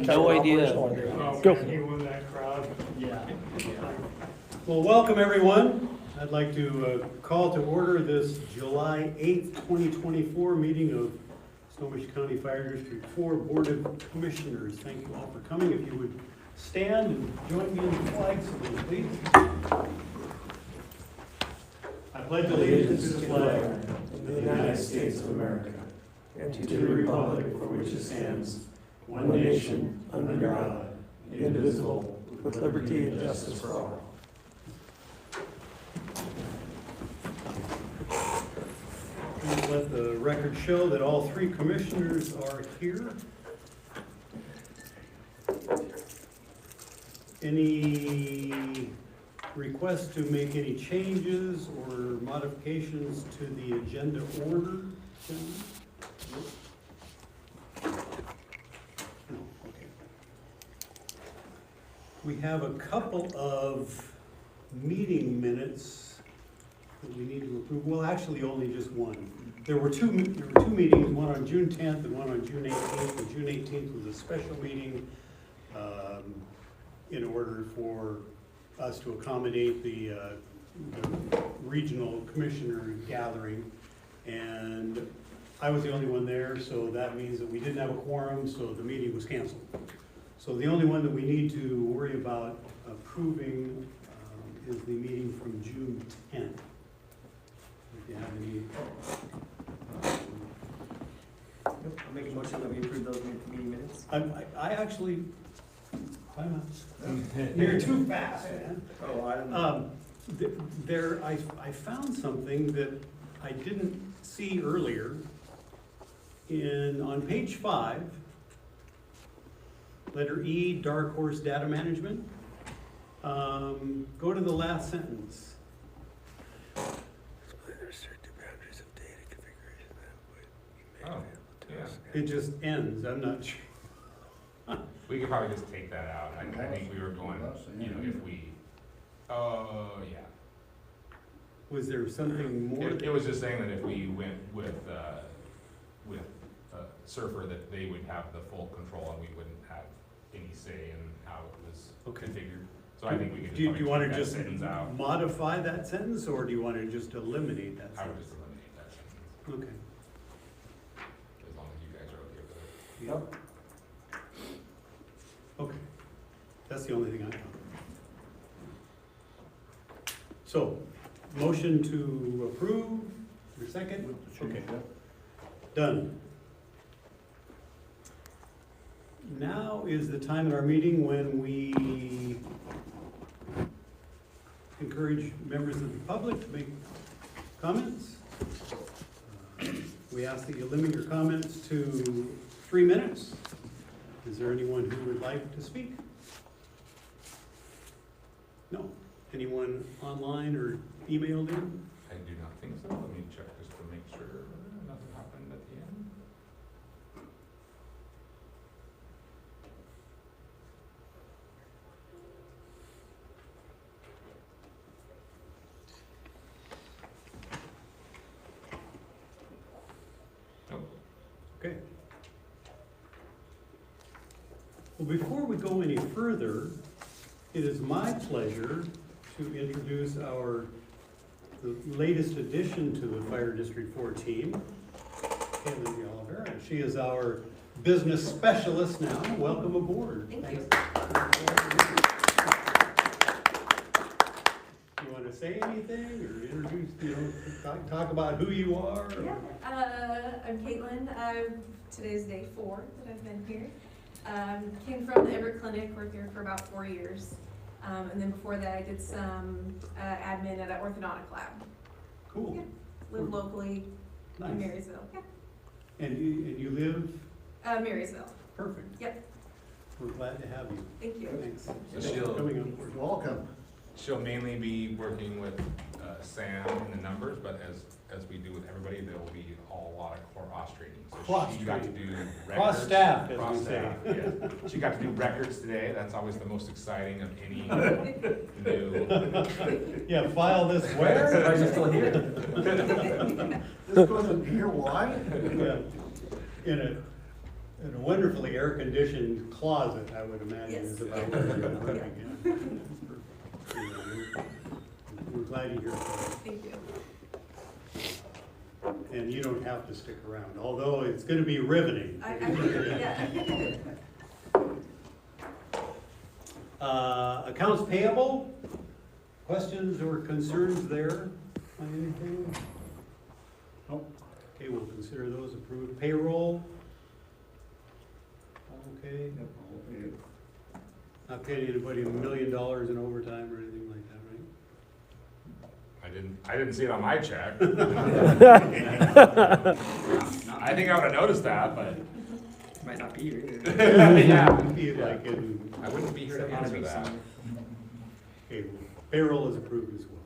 No idea. Go. Well, welcome everyone. I'd like to call to order this July 8th, 2024 meeting of Snohomish County Fire District 4 Board of Commissioners. Thank you all for coming. If you would stand and join me in the flag salute, please. I pledge allegiance to the flag of the United States of America, and to the republic for which it stands, one nation, under God, indivisible, with liberty and justice for all. Please let the record show that all three commissioners are here. Any requests to make any changes or modifications to the agenda order? No, okay. We have a couple of meeting minutes that we need to approve. Well, actually, only just one. There were two meetings, one on June 10th and one on June 18th. The June 18th was a special meeting in order for us to accommodate the regional commissioner gathering. And I was the only one there, so that means that we didn't have a quorum, so the meeting was canceled. So the only one that we need to worry about approving is the meeting from June 10th. If you have any. I'll make a motion that we approve those meeting minutes. I actually, you're too fast, man. Oh, I don't know. I found something that I didn't see earlier on page 5, letter E, Dark Horse Data Management. Go to the last sentence. Oh, yeah. It just ends, I'm not sure. We could probably just take that out. I think we were going, if we, yeah. Was there something more? It was just saying that if we went with Surfer, that they would have the full control and we wouldn't have any say in how it was configured. So I think we could Do you want to that just sentence out. modify that sentence, or do you want to just eliminate that I would sentence? just eliminate that sentence, Okay. as long as you guys are okay with it. Yep. Okay, that's the only thing I found. So, motion to approve, your second? Okay, done. Now is the time in our meeting when we encourage members of the public to make comments. We ask that you limit your comments to 3 minutes. Is there anyone who would like to speak? No. Anyone online or emailed in? I do not think so. Let me check just to make sure nothing happened at the end. Nope. Okay. Well, before we go any further, it is my pleasure to introduce the latest addition to the Fire District 4 team, Caitlin Oliver. She is our business specialist now. Welcome aboard. Thank you. You want to say anything or introduce, talk about who you are? Or? Yeah, I'm Caitlin. Today's day 4 that I've been here. Came from the Everett Clinic, worked there for about 4 years. And then before that, I did some admin at an orthodontic lab. Cool. Yeah. Live locally in Marysville. Yeah. And you live? Marysville. Perfect. Yep. We're glad to have you. Thank you. Thanks. So she'll- Coming on board. Welcome. She'll mainly be working with Sam in the numbers, but as we do with everybody, there will be a lot of cross training. So she got to do records. Cross-staff, as we Cross-staff, say. yeah. She got to do records today. That's always the most exciting of any new. Yeah, file this where? Are you still here? This goes in here, why? Yeah. In a And a wonderfully air-conditioned closet, I would imagine, Yes. is about what we're gonna put in. We're glad you're here. Thank you. And you don't have to stick around, although it's gonna be riveting. Yeah. Accounts payable, questions or concerns there on anything? Nope. Okay, we'll consider those approved. Payroll? Okay. Yep, I'll pay it. Not paying anybody $1 million in overtime or anything like that, right? I didn't see it on my check. I think I would have noticed that, but Might not be here either. yeah, It'd be like in, I wouldn't be here to answer that. okay, payroll is approved as well.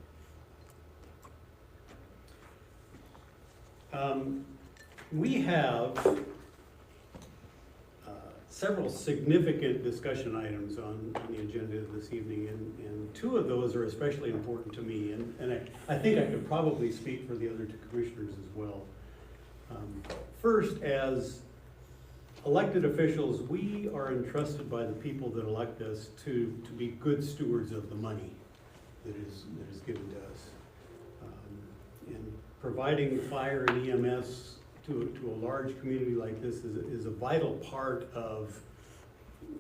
We have several significant discussion items on the agenda this evening, and two of those are especially important to me, and I think I could probably speak for the other two commissioners as well. First, as elected officials, we are entrusted by the people that elect us to be good stewards of the money that is given to us. And providing fire and EMS to a large community like this is a vital part of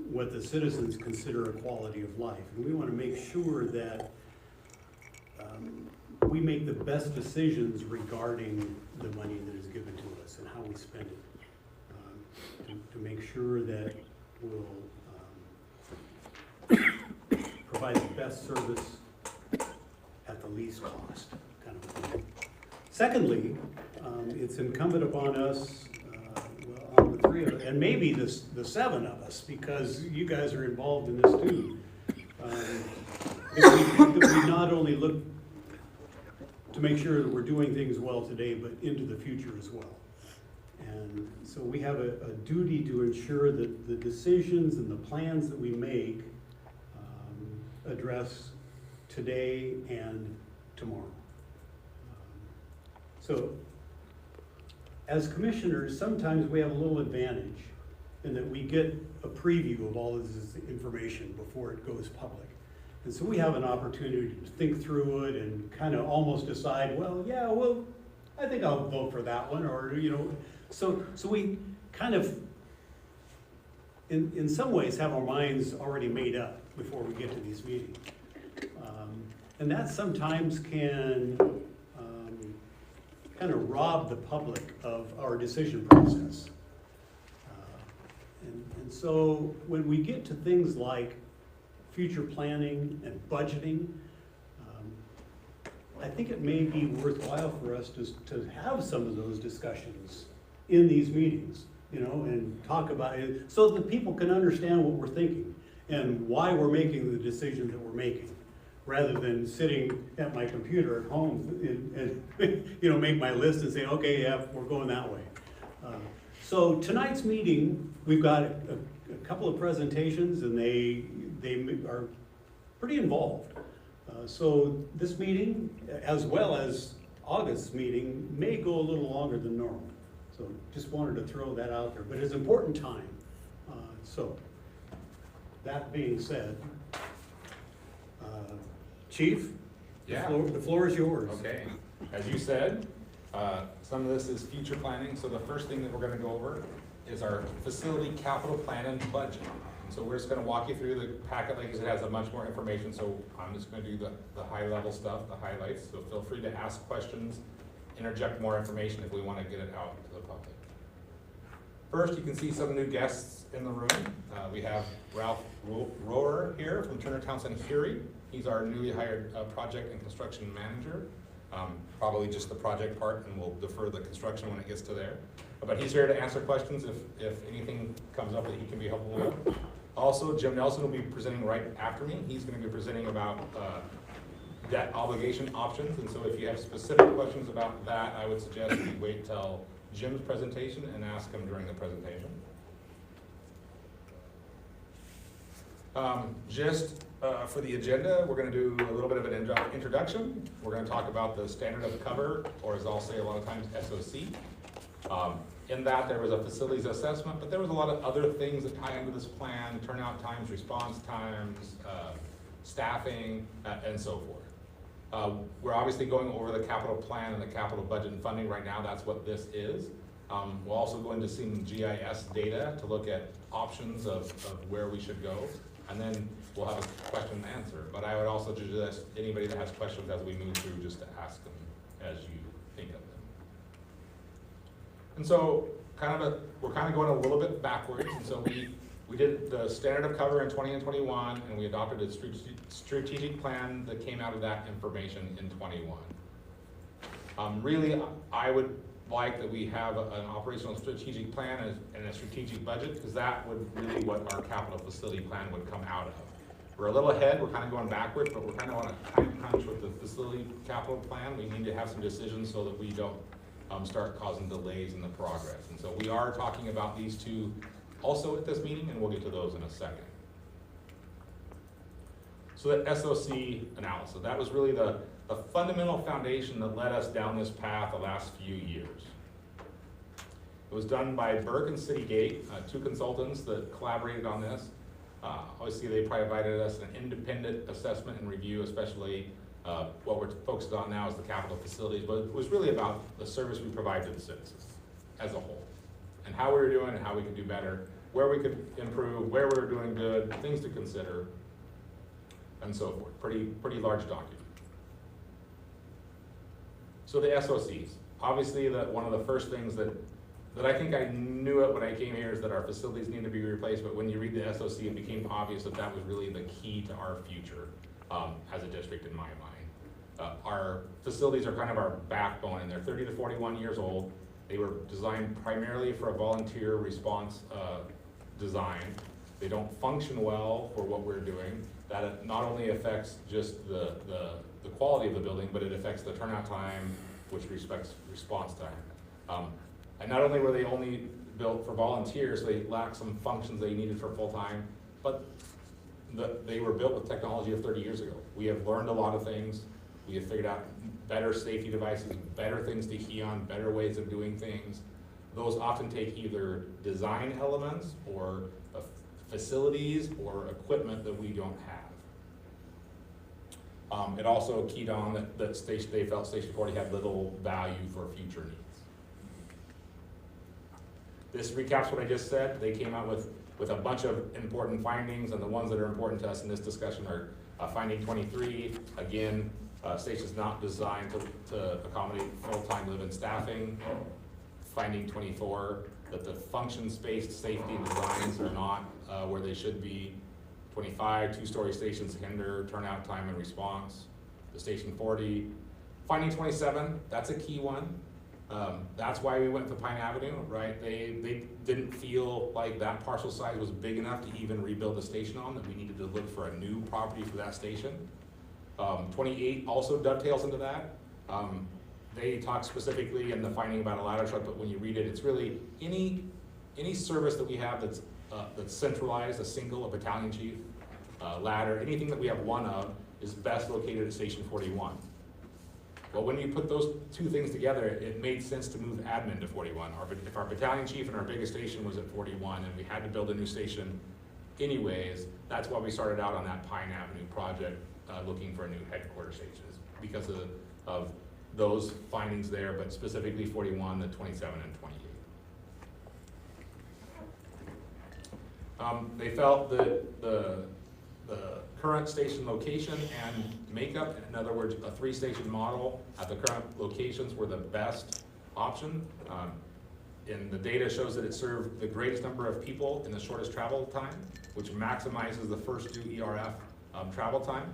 what the citizens consider a quality of life. And we want to make sure that we make the best decisions regarding the money that is given to us and how we spend it. To make sure that we'll provide the best service at the least cost, kind of thing. Secondly, it's incumbent upon us, well, on the three of us, and maybe the seven of us, because you guys are involved in this too, that we not only look to make sure that we're doing things well today, but into the future as well. And so we have a duty to ensure that the decisions and the plans that we make address today and tomorrow. So as commissioners, sometimes we have a little advantage in that we get a preview of all of this information before it goes public. And so we have an opportunity to think through it and kind of almost decide, well, yeah, well, I think I'll vote for that one, or, you know, so we kind of, in some ways, have our minds already made up before we get to these meetings. And that sometimes can kind of rob the public of our decision process. And so when we get to things like future planning and budgeting, I think it may be worthwhile for us to have some of those discussions in these meetings, you know, and talk about it so that people can understand what we're thinking and why we're making the decisions that we're making, rather than sitting at my computer at home and you know, make my list and say, okay, yeah, we're going that way. So tonight's meeting, we've got a couple of presentations, and they are pretty involved. So this meeting, as well as August's meeting, may go a little longer than normal. So just wanted to throw that out there, but it's an important time. So that being said, Chief, Yeah. the floor is yours. Okay, as you said, some of this is future planning, so the first thing that we're gonna go over is our facility capital plan and budget. And so we're just gonna walk you through the packet, like I said, it has a much more information, so I'm just gonna do the high level stuff, the highlights, so feel free to ask questions, interject more information if we wanna get it out to the public. First, you can see some new guests in the room. We have Ralph Rohrer here from Turner Townsend Curie. He's our newly hired project and construction manager. Probably just the project part, and we'll defer the construction when it gets to there. But he's here to answer questions if anything comes up that he can be helpful with. Also, Jim Nelson will be presenting right after me. He's gonna be presenting about debt obligation options. And so if you have specific questions about that, I would suggest you wait till Jim's presentation and ask him during the presentation. For the agenda, we're gonna do a little bit of an introduction. We're gonna talk about the standard of cover, or as I'll say a lot of times, SOC. In that, there was a facilities assessment, but there was a lot of other things that tie into this plan: turnout times, response times, staffing, and so forth. We're obviously going over the capital plan and the capital budget and funding right now. That's what this is. We'll also go into some GIS data to look at options of where we should go, and then we'll have a question and answer. But I would also suggest anybody that has questions as we move through, just to ask them as you think of them. And so we're kind of going a little bit backwards, and so we did the standard of cover in 20 and 21, and we adopted a strategic plan that came out of that information in 21. Really, I would like that we have an operational strategic plan and a strategic budget, because that would really what our capital facility plan would come out of. We're a little ahead, we're kind of going backwards, but we're kind of on a time crunch with the facility capital plan. We need to have some decisions so that we don't start causing delays in the progress. And so we are talking about these two also at this meeting, and we'll get to those in a second. So that SOC analysis, that was really the fundamental foundation that led us down this path the last few years. It was done by Burke and Citygate, two consultants that collaborated on this. Obviously, they provided us an independent assessment and review, especially what we're focused on now is the capital facilities, but it was really about the service we provide to the citizens as a whole, and how we were doing and how we could do better, where we could improve, where we were doing good, things to consider, and so forth. Pretty large document. So the SOCs, obviously one of the first things that I think I knew it when I came here is that our facilities need to be replaced, but when you read the SOC, it became obvious that that was really the key to our future as a district in my mind. Our facilities are kind of our backbone, and they're 30 to 41 years old. They were designed primarily for a volunteer response design. They don't function well for what we're doing. That not only affects just the quality of the building, but it affects the turnout time, which respects response time. And not only were they only built for volunteers, so they lack some functions they needed for full-time, but they were built with technology of 30 years ago. We have learned a lot of things. We have figured out better safety devices, better things to key on, better ways of doing things. Those often take either design elements or facilities or equipment that we don't have. It also keyed on that they felt Station 40 had little value for future needs. This recaps what I just said. They came out with a bunch of important findings, and the ones that are important to us in this discussion are finding 23, again, station's not designed to accommodate full-time live-in staffing. Finding 24, that the function-based safety designs are not where they should be. 25, two-story stations hinder turnout time and response. The Station 40. Finding 27, that's a key one. That's why we went to Pine Avenue, right? They didn't feel like that parcel size was big enough to even rebuild the station on, that we needed to look for a new property for that station. 28 also dovetails into that. They talk specifically in the finding about a ladder truck, but when you read it, it's really any service that we have that's centralized, a battalion chief, ladder, anything that we have one of is best located at Station 41. Well, when you put those two things together, it made sense to move admin to 41. If our battalion chief and our biggest station was at 41 and we had to build a new station anyways, that's why we started out on that Pine Avenue project, looking for a new headquarters stations, because of those findings there, but specifically 41, the 27, and 28. They felt that the current station location and makeup, in other words, a 3-station model at the current locations were the best option. And the data shows that it served the greatest number of people in the shortest travel time, which maximizes the first 2 ERF travel time.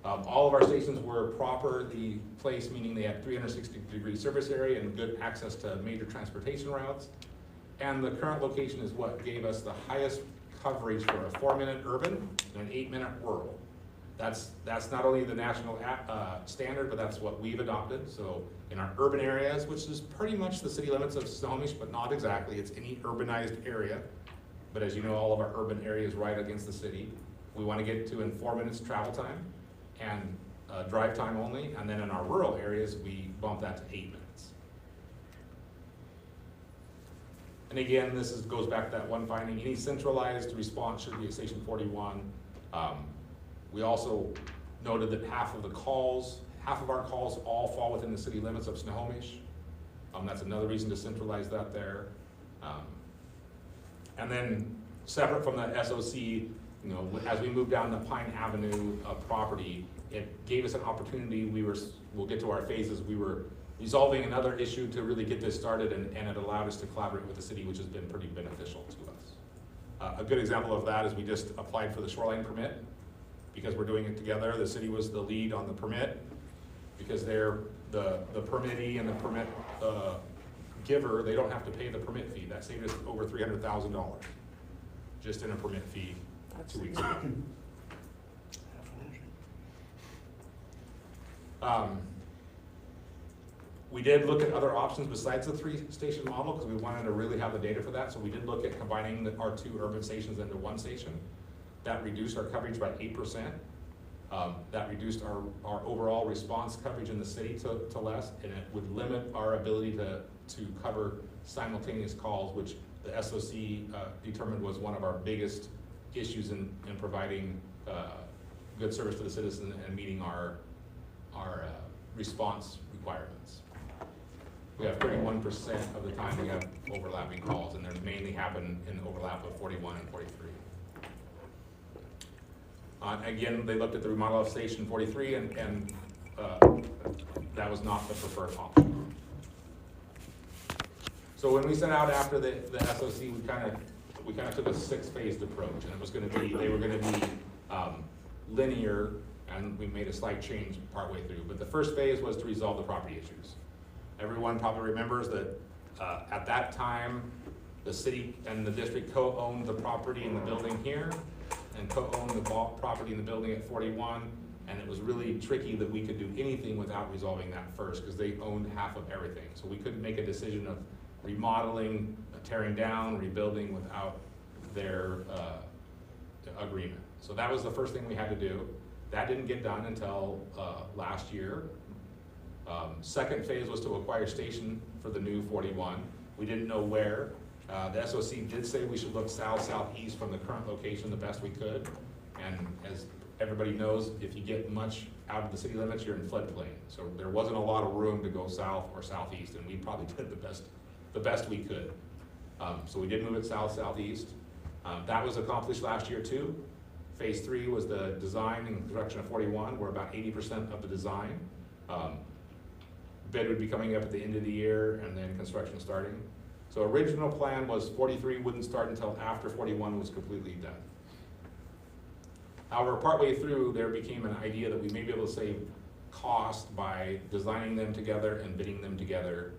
All of our stations were properly placed, meaning they had 360-degree service area and good access to major transportation routes. And the current location is what gave us the highest coverage for a 4-minute urban and an 8-minute rural. That's not only the national standard, but that's what we've adopted. So in our urban areas, which is pretty much the city limits of Snohomish, but not exactly, it's any urbanized area. But as you know, all of our urban areas right against the city. We want to get to in 4 minutes travel time and drive time only. And then in our rural areas, we bump that to 8 minutes. And again, goes back to that one finding, any centralized response should be at Station 41. We also noted that half of our calls all fall within the city limits of Snohomish. That's another reason to centralize that there. And then separate from the SOC, as we move down the Pine Avenue property, it gave us an opportunity. We'll get to our phases. We were resolving another issue to really get this started, and it allowed us to collaborate with the city, which has been pretty beneficial to us. A good example of that is we just applied for the shoreline permit because we're doing it together. The city was the lead on the permit because they're the permittee and the permit giver. They don't have to pay the permit fee. That saved us over $300,000 just in a permit fee 2 weeks ago. We did look at other options besides the 3-station model because we wanted to really have the data for that. So we did look at combining our 2 urban stations into 1 station. That reduced our coverage by 8%. That reduced our overall response coverage in the city to less, and it would limit our ability to cover simultaneous calls, which the SOC determined was one of our biggest issues in providing good service to the citizen and meeting our response requirements. We have 31% of the time we have overlapping calls, and they mainly happen in the overlap of 41 and 43. Again, they looked at the remodel of Station 43, and that was not the preferred option. So when we set out after the SOC, we kind of took a 6-phased approach, and it was going to be, they were going to be linear, and we made a slight change partway through. But the first phase was to resolve the property issues. Everyone probably remembers that at that time, the city and the district co-owned the property in the building here, and co-owned the property in the building at 41, and it was really tricky that we could do anything without resolving that first, because they owned half of everything. So we couldn't make a decision of remodeling, tearing down, rebuilding without their agreement. So that was the first thing we had to do. That didn't get done until last year. Second phase was to acquire station for the new 41. We didn't know where. The SOC did say we should look south-southeast from the current location the best we could. And as everybody knows, if you get much out of the city limits, you're in floodplain. So there wasn't a lot of room to go south or southeast, and we probably did the best we could. So we did move it south-southeast. That was accomplished last year too. Phase 3 was the design and construction of 41. We're about 80% of the design. Bid would be coming up at the end of the year, and then construction starting. So original plan was 43 wouldn't start until after 41 was completely done. However, partway through, there became an idea that we may be able to save cost by designing them together and bidding them together,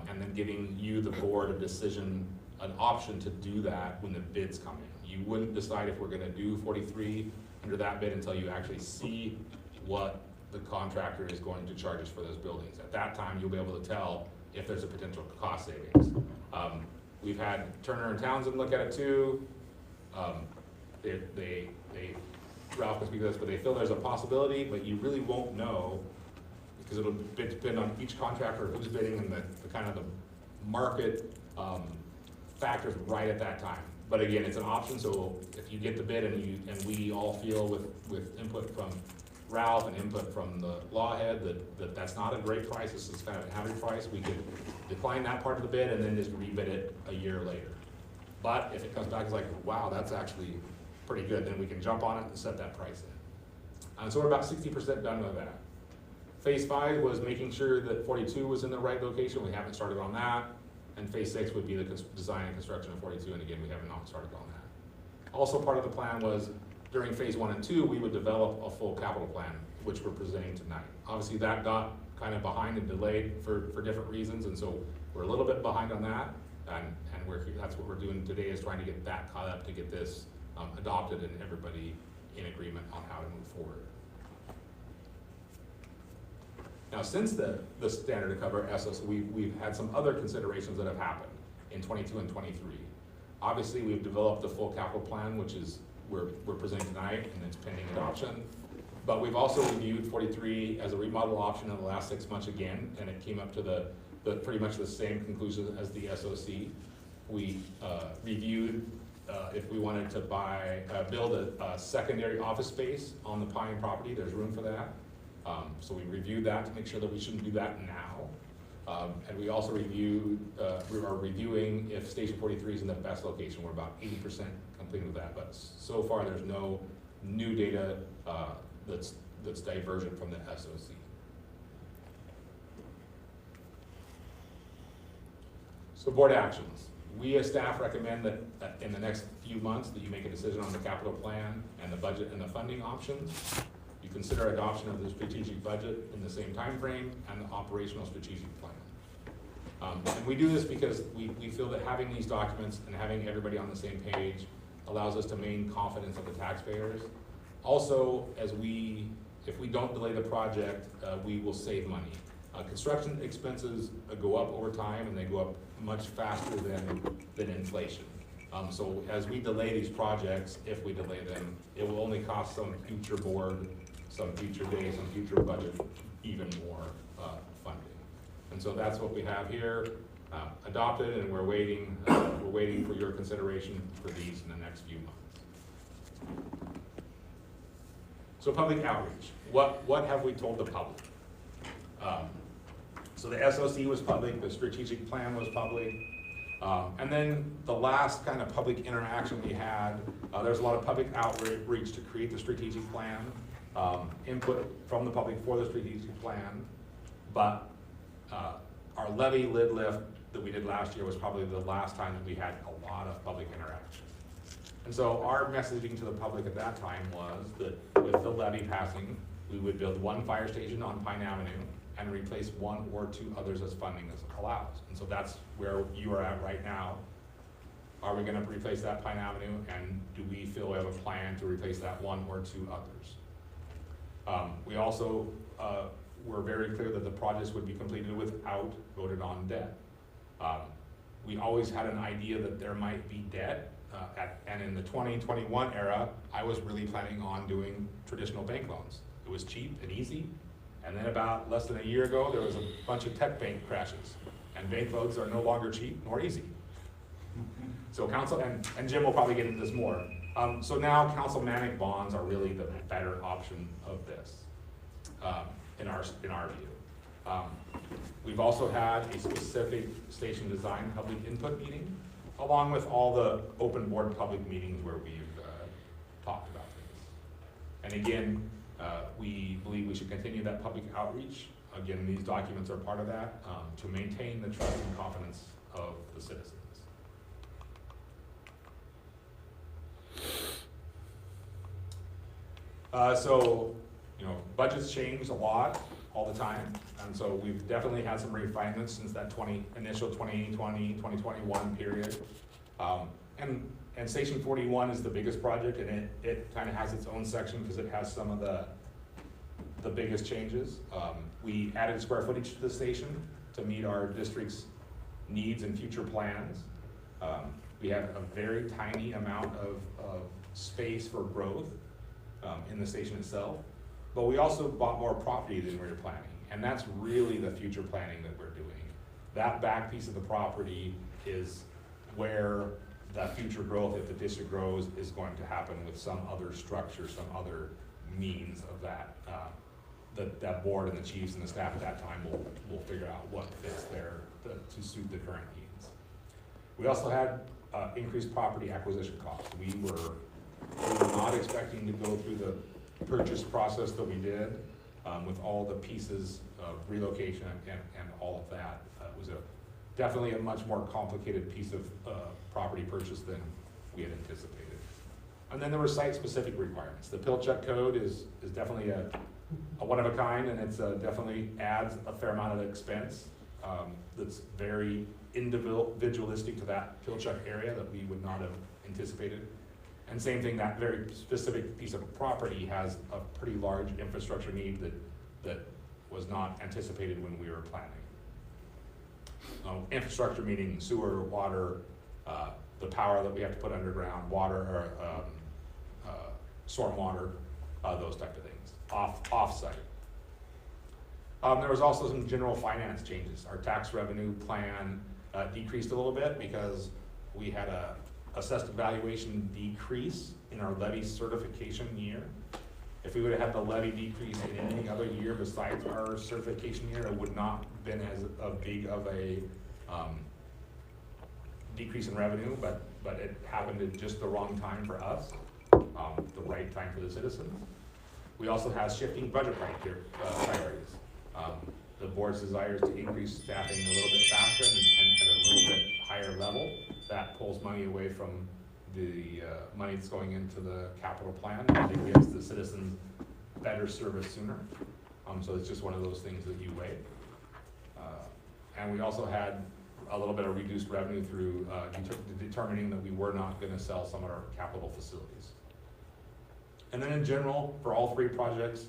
and then giving you, the board, a decision, an option to do that when the bids come in. You wouldn't decide if we're gonna do 43 under that bid until you actually see what the contractor is going to charge us for those buildings. At that time, you'll be able to tell if there's a potential cost savings. We've had Turner and Townsend look at it too. Ralph can speak to this, but they feel there's a possibility, but you really won't know because it'll depend on each contractor, who's bidding, and the kind of the market factors right at that time. But again, it's an option, so if you get the bid and we all feel with input from Ralph and input from the law head that's not a great price, this is kind of an average price, we could decline that part of the bid and then just rebid it a year later. But if it comes back as like, wow, that's actually pretty good, then we can jump on it and set that price in. And so we're about 60% done with that. Phase 5 was making sure that 42 was in the right location. We haven't started on that. And phase 6 would be the design and construction of 42, and again, we have not started on that. Also part of the plan was during phase 1 and 2, we would develop a full capital plan, which we're presenting tonight. Obviously that got kind of behind and delayed for different reasons, and so we're a little bit behind on that, and that's what we're doing today, is trying to get that caught up to get this adopted and everybody in agreement on how to move forward. Now, since the standard to cover SOS, we've had some other considerations that have happened in 22 and 23. Obviously, we've developed the full capital plan, which is we're presenting tonight, and it's pending adoption. But we've also reviewed 43 as a remodel option in the last 6 months again, and it came up to the pretty much the same conclusion as the SOC. we reviewed if we wanted to build a secondary office space on the Pine property. There's room for that. So we reviewed that to make sure that we shouldn't do that now. And we also reviewed, we are reviewing if Station 43 is in the best location. We're about 80% complete with that, but so far there's no new data that's divergent from the SOC. So board actions. We as staff recommend that in the next few months that you make a decision on the capital plan and the budget and the funding options. You consider adoption of the strategic budget in the same time frame and the operational strategic plan. And we do this because we feel that having these documents and having everybody on the same page allows us to maintain confidence of the taxpayers. Also, if we don't delay the project, we will save money. Construction expenses go up over time, and they go up much faster than inflation. So as we delay these projects, if we delay them, it will only cost some future board, some future day, some future budget, even more funding. And so that's what we have here, adopted, and we're waiting for your consideration for these in the next few months. So public outreach, what have we told the public? So the SOC was public, the strategic plan was public, and then the last kind of public interaction we had, there's a lot of public outreach to create the strategic plan, input from the public for the strategic plan, but our levy lid lift that we did last year was probably the last time that we had a lot of public interaction. And so our messaging to the public at that time was that with the levy passing, we would build one fire station on Pine Avenue and replace one or two others as funding as allows. And so that's where you are at right now. Are we gonna replace that Pine Avenue, and do we feel we have a plan to replace that one or two others? We also were very clear that the projects would be completed without voted on debt. We always had an idea that there might be debt, and in the 2021 era, I was really planning on doing traditional bank loans. It was cheap and easy. And then about less than a year ago, there was a bunch of tech bank crashes, and bank loans are no longer cheap nor easy. So council, and Jim will probably get into this more. So now councilmanic bonds are really the better option of this, in our view. We've also had a specific station design public input meeting, along with all the open board public meetings where we've talked about things. And again, we believe we should continue that public outreach. Again, these documents are part of that, to maintain the trust and confidence of the citizens. So, budgets change a lot all the time, and so we've definitely had some refinements since that initial 2020, 2021 period. And Station 41 is the biggest project, and it kind of has its own section because it has some of the biggest changes. We added square footage to the station to meet our district's needs and future plans. We have a very tiny amount of space for growth in the station itself, but we also bought more property than we were planning, and that's really the future planning that we're doing. That back piece of the property is where that future growth, if the district grows, is going to happen with some other structure, some other means of that. That board and the chiefs and the staff at that time will figure out what fits there to suit the current needs. We also had increased property acquisition costs. We were not expecting to go through the purchase process that we did with all the pieces of relocation and all of that. It was definitely a much more complicated piece of property purchase than we had anticipated. And then there were site-specific requirements. The Pilchuck code is definitely a one of a kind, and it's definitely adds a fair amount of expense that's very individualistic to that Pilchuck area that we would not have anticipated. And same thing, that very specific piece of property has a pretty large infrastructure need that was not anticipated when we were planning. Infrastructure meaning sewer, water, the power that we have to put underground, water, or storm water, those type of things, off-site. There was also some general finance changes. Our tax revenue plan decreased a little bit because we had a assessed valuation decrease in our levy certification year. If we would have had the levy decrease in any other year besides our certification year, it would not been as big of a decrease in revenue, but it happened at just the wrong time for us, the right time for the citizens. We also have shifting budget priorities. The board's desires to increase staffing a little bit faster and at a little bit higher level. That pulls money away from the money that's going into the capital plan, and it gives the citizens better service sooner. So it's just one of those things that you weigh. And we also had a little bit of reduced revenue through determining that we were not gonna sell some of our capital facilities. And then in general, for all three projects,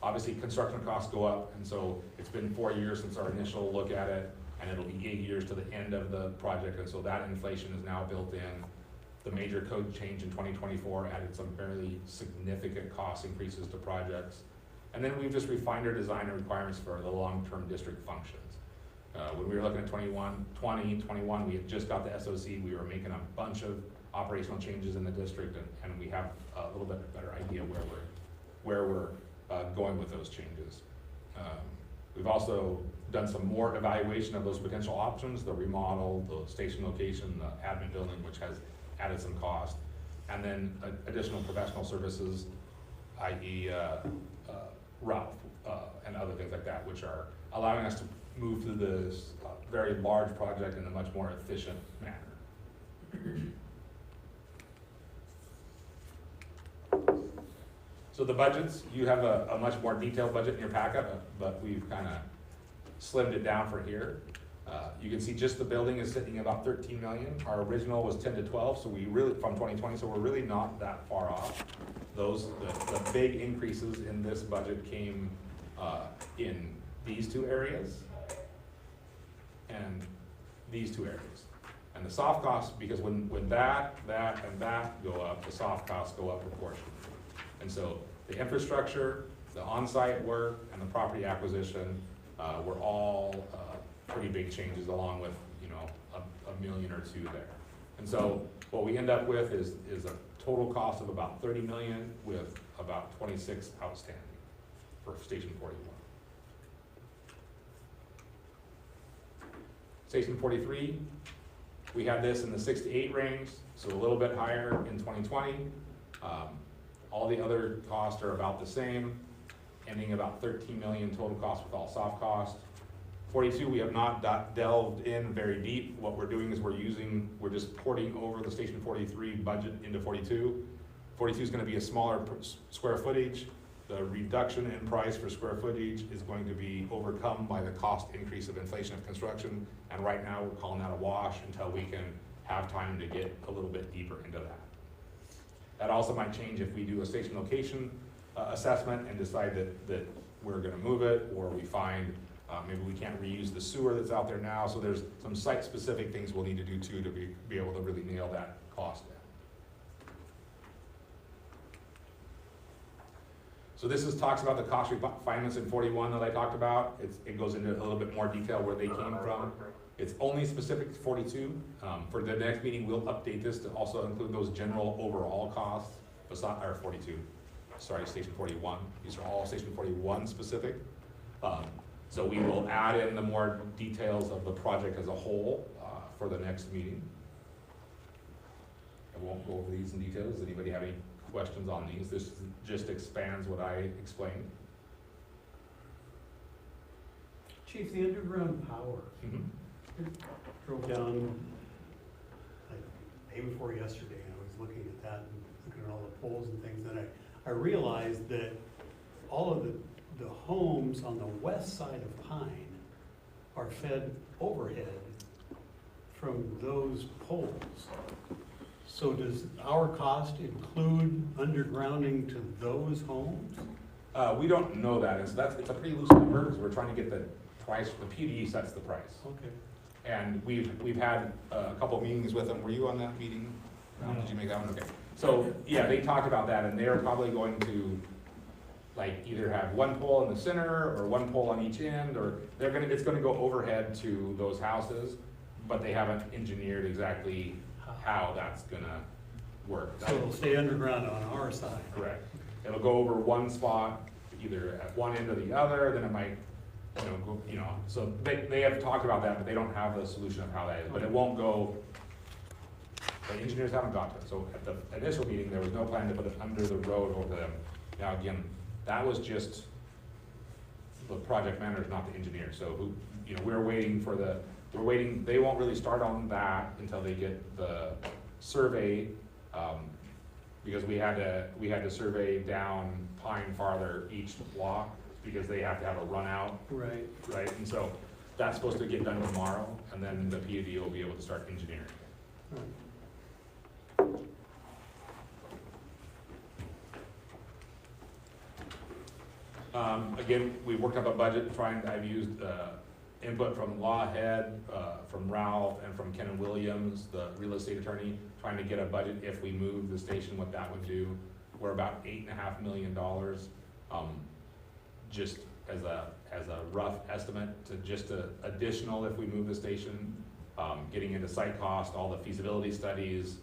obviously construction costs go up, and so it's been 4 years since our initial look at it, and it'll be 8 years to the end of the project, and so that inflation is now built in. The major code change in 2024 added some fairly significant cost increases to projects. And then we've just refined our design and requirements for the long-term district functions. When we were looking at 2021, we had just got the SOC, we were making a bunch of operational changes in the district, and we have a little bit better idea where we're going with those changes. We've also done some more evaluation of those potential options, the remodel, the station location, the admin building, which has added some cost, and then additional professional services, i.e. Ralph, and other things like that, which are allowing us to move through this very large project in a much more efficient manner. So the budgets, you have a much more detailed budget in your packet, but we've kind of slimmed it down for here. You can see just the building is sitting about 13 million. Our original was 10 to 12, so we really, from 2020, so we're really not that far off. The big increases in this budget came in these two areas and these two areas. And the soft costs, because when that, and that go up, the soft costs go up proportionally. And so the infrastructure, the on-site work, and the property acquisition were all pretty big changes, along with, you know, a million or two there. And so what we end up with is a total cost of about 30 million with about 26 outstanding for Station 41. Station 43, we had this in the 6 to 8 range, so a little bit higher in 2020. All the other costs are about the same, ending about 13 million total cost with all soft costs. 42, we have not delved in very deep. What we're doing is we're just porting over the Station 43 budget into 42. 42 is going to be a smaller square footage. The reduction in price for square footage is going to be overcome by the cost increase of inflation of construction. And right now we're calling that a wash until we can have time to get a little bit deeper into that. That also might change if we do a station location assessment and decide that we're going to move it, or we find maybe we can't reuse the sewer that's out there now. So there's some site-specific things we'll need to do too to be able to really nail that cost down. So this talks about the cost refinements in 41 that I talked about. It goes into a little bit more detail where they came from. It's only specific to 42. For the next meeting, we'll update this to also include those general overall costs, or 42, sorry, Station 41. These are all Station 41 specific. So we will add in the more details of the project as a whole for the next meeting. I won't go over these in detail. Does anybody have any questions on these? This just expands what I explained. Chief, the underground power. Drove down like day before yesterday, and I was looking at that and looking at all the poles and things, and I realized that all of the homes on the west side of Pine are fed overhead from those poles. So does our cost include undergrounding to those homes? We don't know that, and so it's a pretty loose number because we're trying to get the price. The PDE sets the price. Okay. And we've had a couple of meetings with them. Were you on that meeting? No. Did you make that one? Okay. So yeah, they talked about that, and they're probably going to like either have one pole in the center or one pole on each end, or it's gonna go overhead to those houses, but they haven't engineered exactly how that's gonna work. So it'll stay underground on our side. Correct. It'll go over one spot, either at one end or the other, then it might, go, so they have talked about that, but they don't have the solution of how that is, but it won't go, the engineers haven't got to it. So at the initial meeting, there was no plan to put it under the road over them. Now, again, that was just the project manager, not the engineer, so who, we're waiting, they won't really start on that until they get the survey, because we had to survey down Pine farther each block, because they have to have a run out, Right. right? And so that's supposed to get done tomorrow, and then the PUD will be able to start engineering. Again, we worked up a budget, I've used input from Lawhead, from Ralph, and from Ken Williams, the real estate attorney, trying to get a budget if we move the station, what that would do. We're about $8.5 million, just as a rough estimate, to just additional if we move the station, getting into site cost, all the feasibility studies,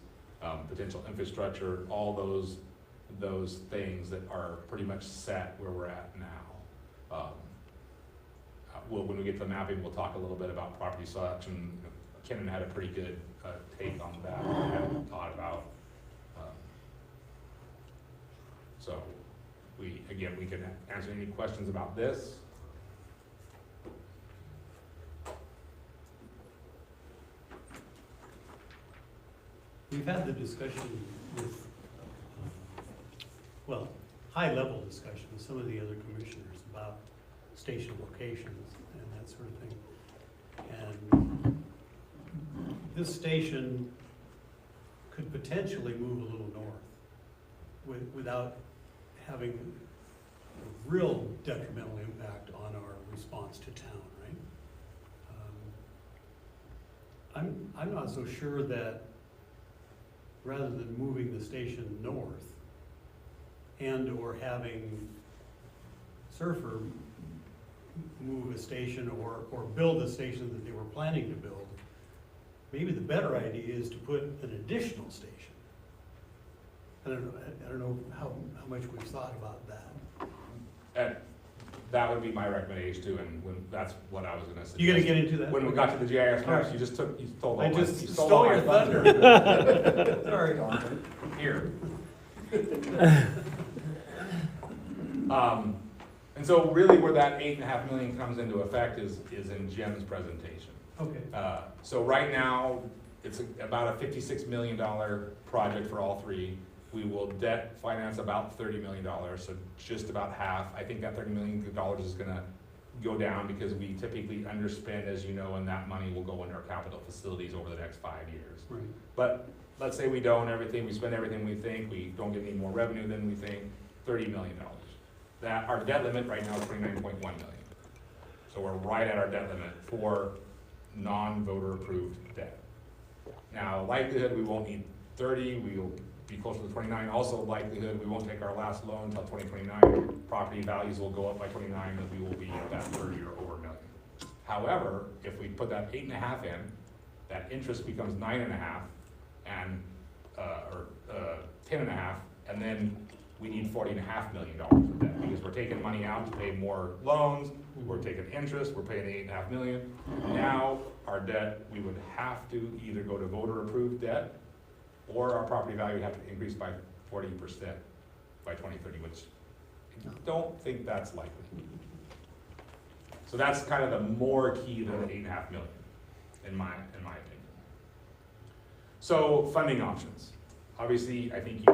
potential infrastructure, all those things that are pretty much set where we're at now. When we get to the mapping, we'll talk a little bit about property selection. Kenan had a pretty good take on that, I hadn't thought about. So we can answer any questions about this. We've had the discussion with, high-level discussion with some of the other commissioners about station locations and that sort of thing. And this station could potentially move a little north without having a real detrimental impact on our response to town, right? I'm not so sure that rather than moving the station north and/or having Surfer move a station or build a station that they were planning to build, maybe the better idea is to put an additional station. I don't know how much we've thought about that. And that would be my recommendation too, and that's what I was gonna suggest. You gonna get into that? When we got to the GIS maps, you stole I all just you stole all your my thunder. Sorry. Here. And so really where that $8.5 million comes into effect is in Jim's presentation. Okay. So right now, it's about a $56 million project for all three. We will debt finance about $30 million, so just about half. I think that $30 million is gonna go down because we typically underspend, as you know, and that money will go into our capital facilities over the next 5 years. Right. But let's say we don't we spend everything we think, we don't get any more revenue than we think, $30 million. That, our debt limit right now is $29.1 million. So we're right at our debt limit for non-voter approved debt. Now, likelihood we won't need 30, we'll be closer to 29. Also likelihood we won't take our last loan until 2029. Property values will go up by 29 and we will be at that 30 or over $1 million. However, if we put that 8.5 in, that interest becomes 9.5 and, or 10.5, and then we need $40.5 million of debt because we're taking money out to pay more loans, we're taking interest, we're paying the $8.5 million. Now, our debt, we would have to either go to voter approved debt or our property value would have to increase by 40% by 2030, which I don't think that's likely. So that's kind of the more key than the $8.5 million, in my opinion. So funding options. Obviously, I think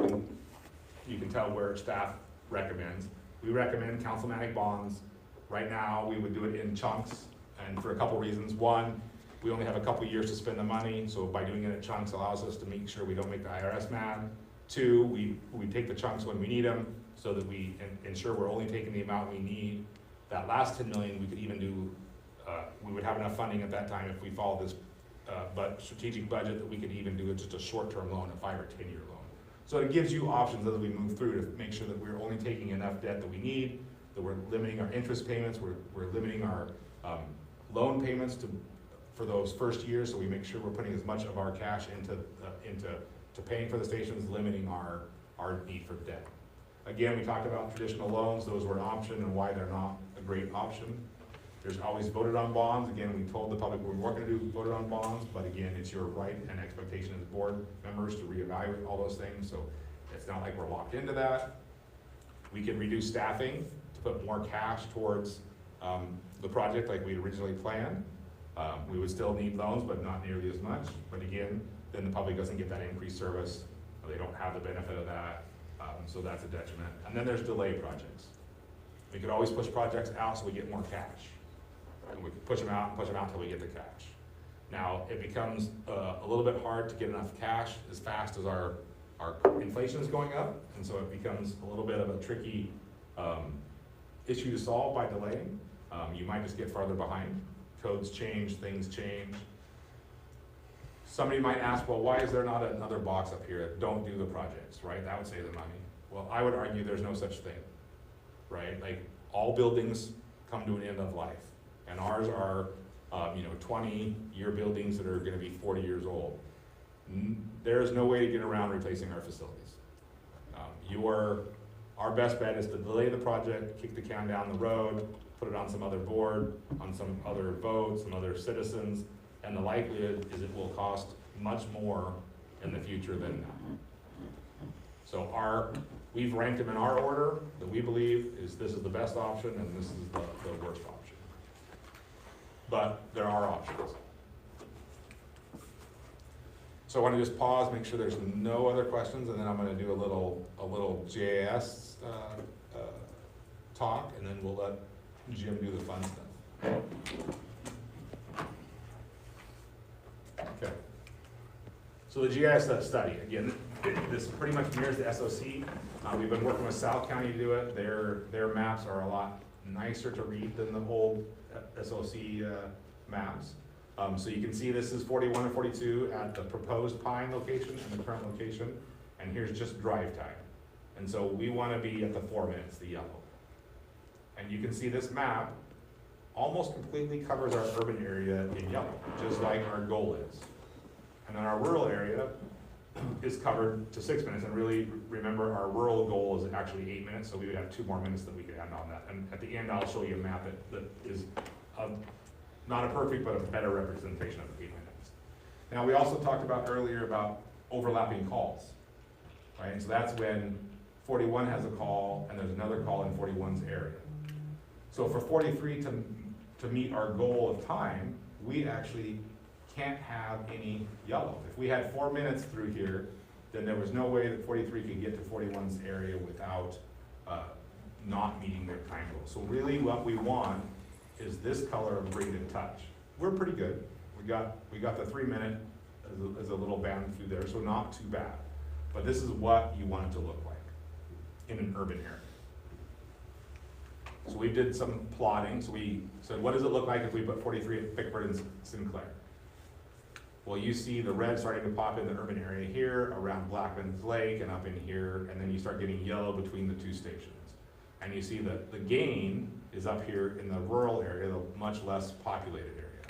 you can tell where staff recommends. We recommend councilmanic bonds. Right now, we would do it in chunks, and for a couple reasons. One, we only have a couple years to spend the money, so by doing it in chunks allows us to make sure we don't make the IRS mad. Two, we take the chunks when we need them, so that we ensure we're only taking the amount we need. That last $10 million, we could even do, we would have enough funding at that time if we follow this strategic budget, that we could even do just a short-term loan, a 5 or 10-year loan. So it gives you options as we move through to make sure that we're only taking enough debt that we need, that we're limiting our interest payments, we're limiting our loan payments to for those first years, so we make sure we're putting as much of our cash into paying for the stations, limiting our need for debt. Again, we talked about traditional loans, those were an option and why they're not a great option. There's always voted on bonds. Again, we told the public we weren't gonna do voted on bonds, but again, it's your right and expectation as board members to reevaluate all those things, so it's not like we're locked into that. We can reduce staffing to put more cash towards the project like we originally planned. We would still need loans, but not nearly as much. But again, then the public doesn't get that increased service, or they don't have the benefit of that, so that's a detriment. And then there's delay projects. We could always push projects out so we get more cash. And we could push them out until we get the cash. Now, it becomes a little bit hard to get enough cash as fast as our inflation is going up, and so it becomes a little bit of a tricky issue to solve by delaying. You might just get farther behind. Codes change, things change. Somebody might ask, well, why is there not another box up here that don't do the projects, right? That would save the money. Well, I would argue there's no such thing, right? Like, all buildings come to an end of life, and ours are 20-year buildings that are gonna be 40 years old. There is no way to get around replacing our facilities. Our best bet is to delay the project, kick the can down the road, put it on some other board, on some other vote, some other citizens, and the likelihood is it will cost much more in the future than now. So we've ranked them in our order that we believe this is the best option and this is the worst option. But there are options. So I want to just pause, make sure there's no other questions, and then I'm going to do a little GIS talk, and then we'll let Jim do the fun stuff. Okay. So the GIS study, again, this pretty much mirrors the SOC. We've been working with South County to do it. Their maps are a lot nicer to read than the old SOC maps. So you can see this is 41 and 42 at the proposed Pine location and the current location, and here's just drive time. And so we want to be at the 4 minutes, the yellow. And you can see this map almost completely covers our urban area in yellow, just like our goal is. And then our rural area is covered to 6 minutes, and really remember our rural goal is actually 8 minutes, so we would have 2 more minutes that we could add on that. And at the end, I'll show you a map that is not a perfect, but a better representation of the 8 minutes. Now, we also talked about earlier about overlapping calls, right? And so that's when 41 has a call and there's another call in 41's area. So for 43 to meet our goal of time, we actually can't have any yellow. If we had 4 minutes through here, then there was no way that 43 could get to 41's area without not meeting their time goal. So really what we want is this color of green and touch. We're pretty good. We got the 3 minute as a little band through there, so not too bad. But this is what you want it to look like in an urban area. So we did some plotting. So we said, what does it look like if we put 43 at Pickford and Sinclair? Well, you see the red starting to pop in the urban area here, around Blackman's Lake and up in here, and then you start getting yellow between the 2 stations. And you see that the gain is up here in the rural area, the much less populated area.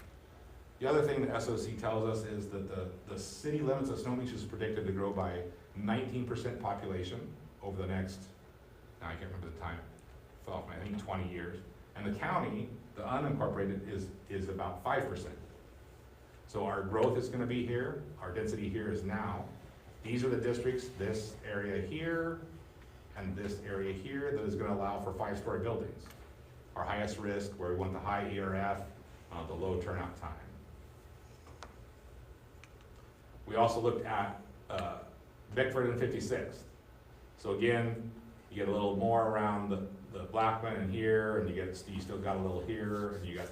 The other thing the SOC tells us is that the city limits of Snow Beach is predicted to grow by 19% population over the next, now I can't remember the time, I think 20 years. And the county, the unincorporated, is about 5%. So our growth is gonna be here, our density here is now. These are the districts, this area here, and this area here that is gonna allow for 5-story buildings. Our highest risk, where we want the high ERF, the low turnout time. We also looked at Bickford and 56th. So again, you get a little more around the Blackman and here, and you still got a little here, and you got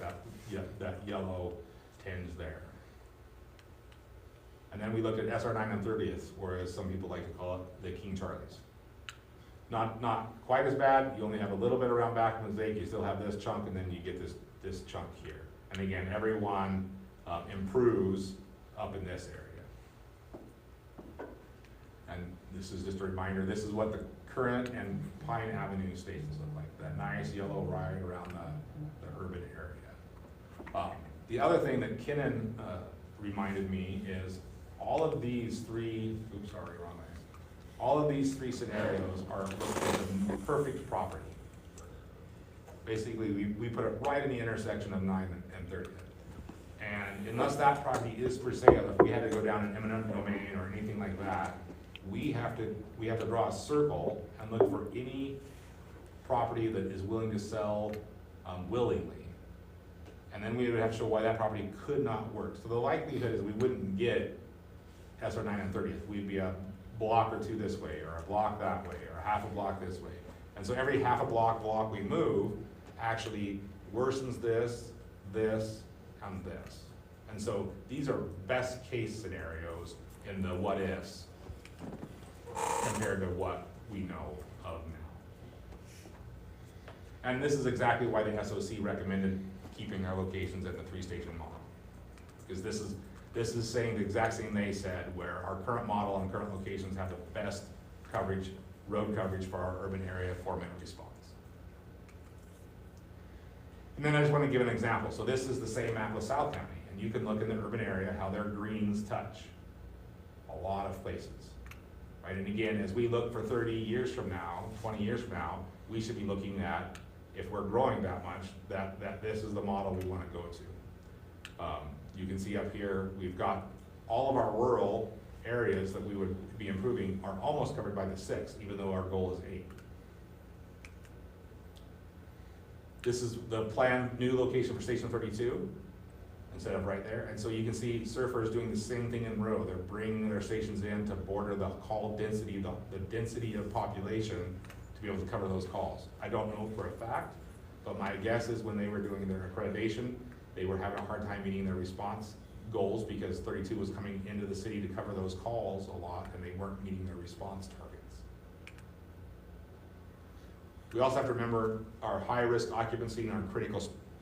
that yellow tinge there. And then we looked at SR9 and 30th, whereas some people like to call it the King Charlies. Not quite as bad. You only have a little bit around Blackman's Lake. You still have this chunk, and then you get this chunk here. And again, everyone improves up in this area. And this is just a reminder, this is what the Current and Pine Avenue stations look like. That nice yellow ride around the urban area. The other thing that Kinnan reminded me is all of these three, oops, sorry, wrong way. All of these three scenarios are the perfect property. Basically, we put it right in the intersection of 9th and 30th. And unless that property is for sale, if we had to go down an eminent domain or anything like that, we have to draw a circle and look for any property that is willing to sell willingly. And then we would have to show why that property could not work. So the likelihood is we wouldn't get SR 9 and 30th. We'd be a block or two this way, or a block that way, or half a block this way. And so every half a block we move actually worsens this, and this. And so these are best case scenarios in the what ifs compared to what we know of now. And this is exactly why the SOC recommended keeping our locations at the 3-station model. Because this is saying the exact same they said, where our current model and current locations have the best coverage, road coverage for our urban area 4-minute response. And then I just want to give an example. So this is the same map with South County, and you can look in the urban area how their greens touch a lot of places, right? And again, as we look for 30 years from now, 20 years from now, we should be looking at, if we're growing that much, that this is the model we want to go to. You can see up here, we've got all of our rural areas that we would be improving are almost covered by the 6, even though our goal is 8. This is the planned new location for Station 32, instead of right there. And so you can see surfers doing the same thing in row. They're bringing their stations in to border the call density, the density of population to be able to cover those calls. I don't know for a fact, but my guess is when they were doing their accreditation, they were having a hard time meeting their response goals because 32 was coming into the city to cover those calls a lot, and they weren't meeting their response targets. We also have to remember our high-risk occupancy and our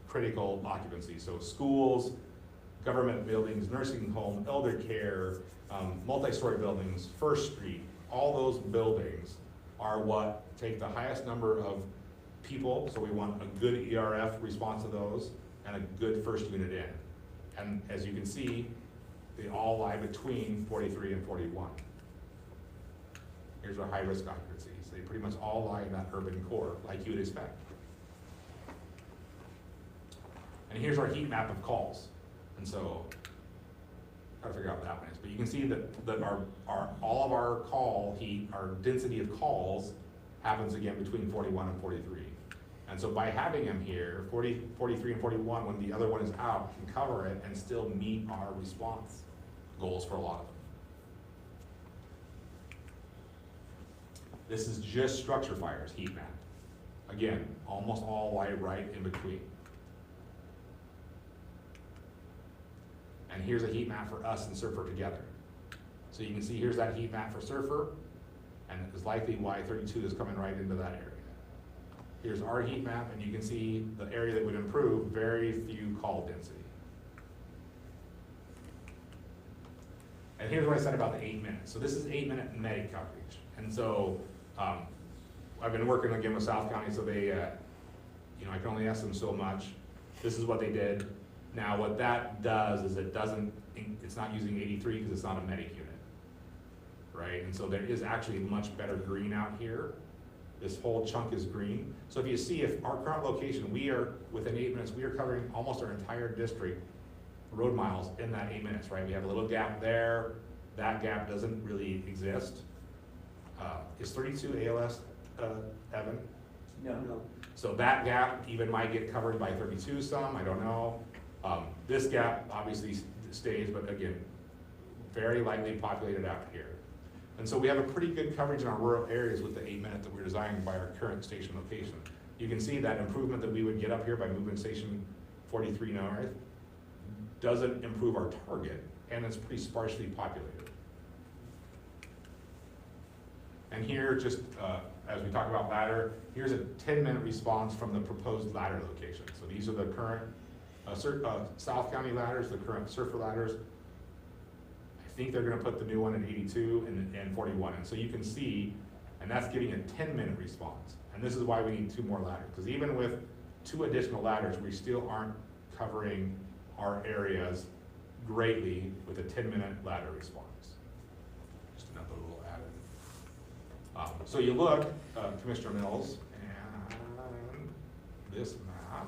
critical occupancy. So schools, government buildings, nursing home, elder care, multi-story buildings, First Street, all those buildings are what take the highest number of people. So we want a good ERF response to those and a good first unit in. And as you can see, they all lie between 43 and 41. Here's our high-risk occupancies. They pretty much all lie in that urban core, like you would expect. And here's our heat map of calls. And so, try to figure out what that one is. But you can see that all of our call heat, our density of calls, happens again between 41 and 43. And so by having them here, 43 and 41, when the other one is out, can cover it and still meet our response goals for a lot of them. This is just structure fires heat map. Again, almost all lie right in between. And here's a heat map for us and Surfer together. So you can see here's that heat map for Surfer, and it's likely why 32 is coming right into that area. Here's our heat map, and you can see the area that would improve, very few call density. And here's what I said about the 8 minutes. So this is 8-minute medic coverage. And so I've been working again with South County, so they, I can only ask them so much. This is what they did. Now what that does is it's not using 83 because it's not a medic unit, right? And so there is actually much better green out here. This whole chunk is green. So if you see, if our current location, we are within 8 minutes, we are covering almost our entire district road miles in that 8 minutes, right? We have a little gap there. That gap doesn't really exist. Is 32 ALS, Evan? No. So that gap even might get covered by 32 some, I don't know. This gap obviously stays, but again, very lightly populated out here. And so we have a pretty good coverage in our rural areas with the 8 minute that we're designing by our current station location. You can see that improvement that we would get up here by moving station 43 north doesn't improve our target, and it's pretty sparsely populated. And here, just as we talk about ladder, here's a 10-minute response from the proposed ladder location. So these are the current South County ladders, the current Surfer ladders. I think they're gonna put the new one in 82 and 41. And so you can see, and that's giving a 10-minute response. And this is why we need 2 more ladders, because even with 2 additional ladders, we still aren't covering our areas greatly with a 10-minute ladder response. Just another little added. So you look, Commissioner Mills, and this map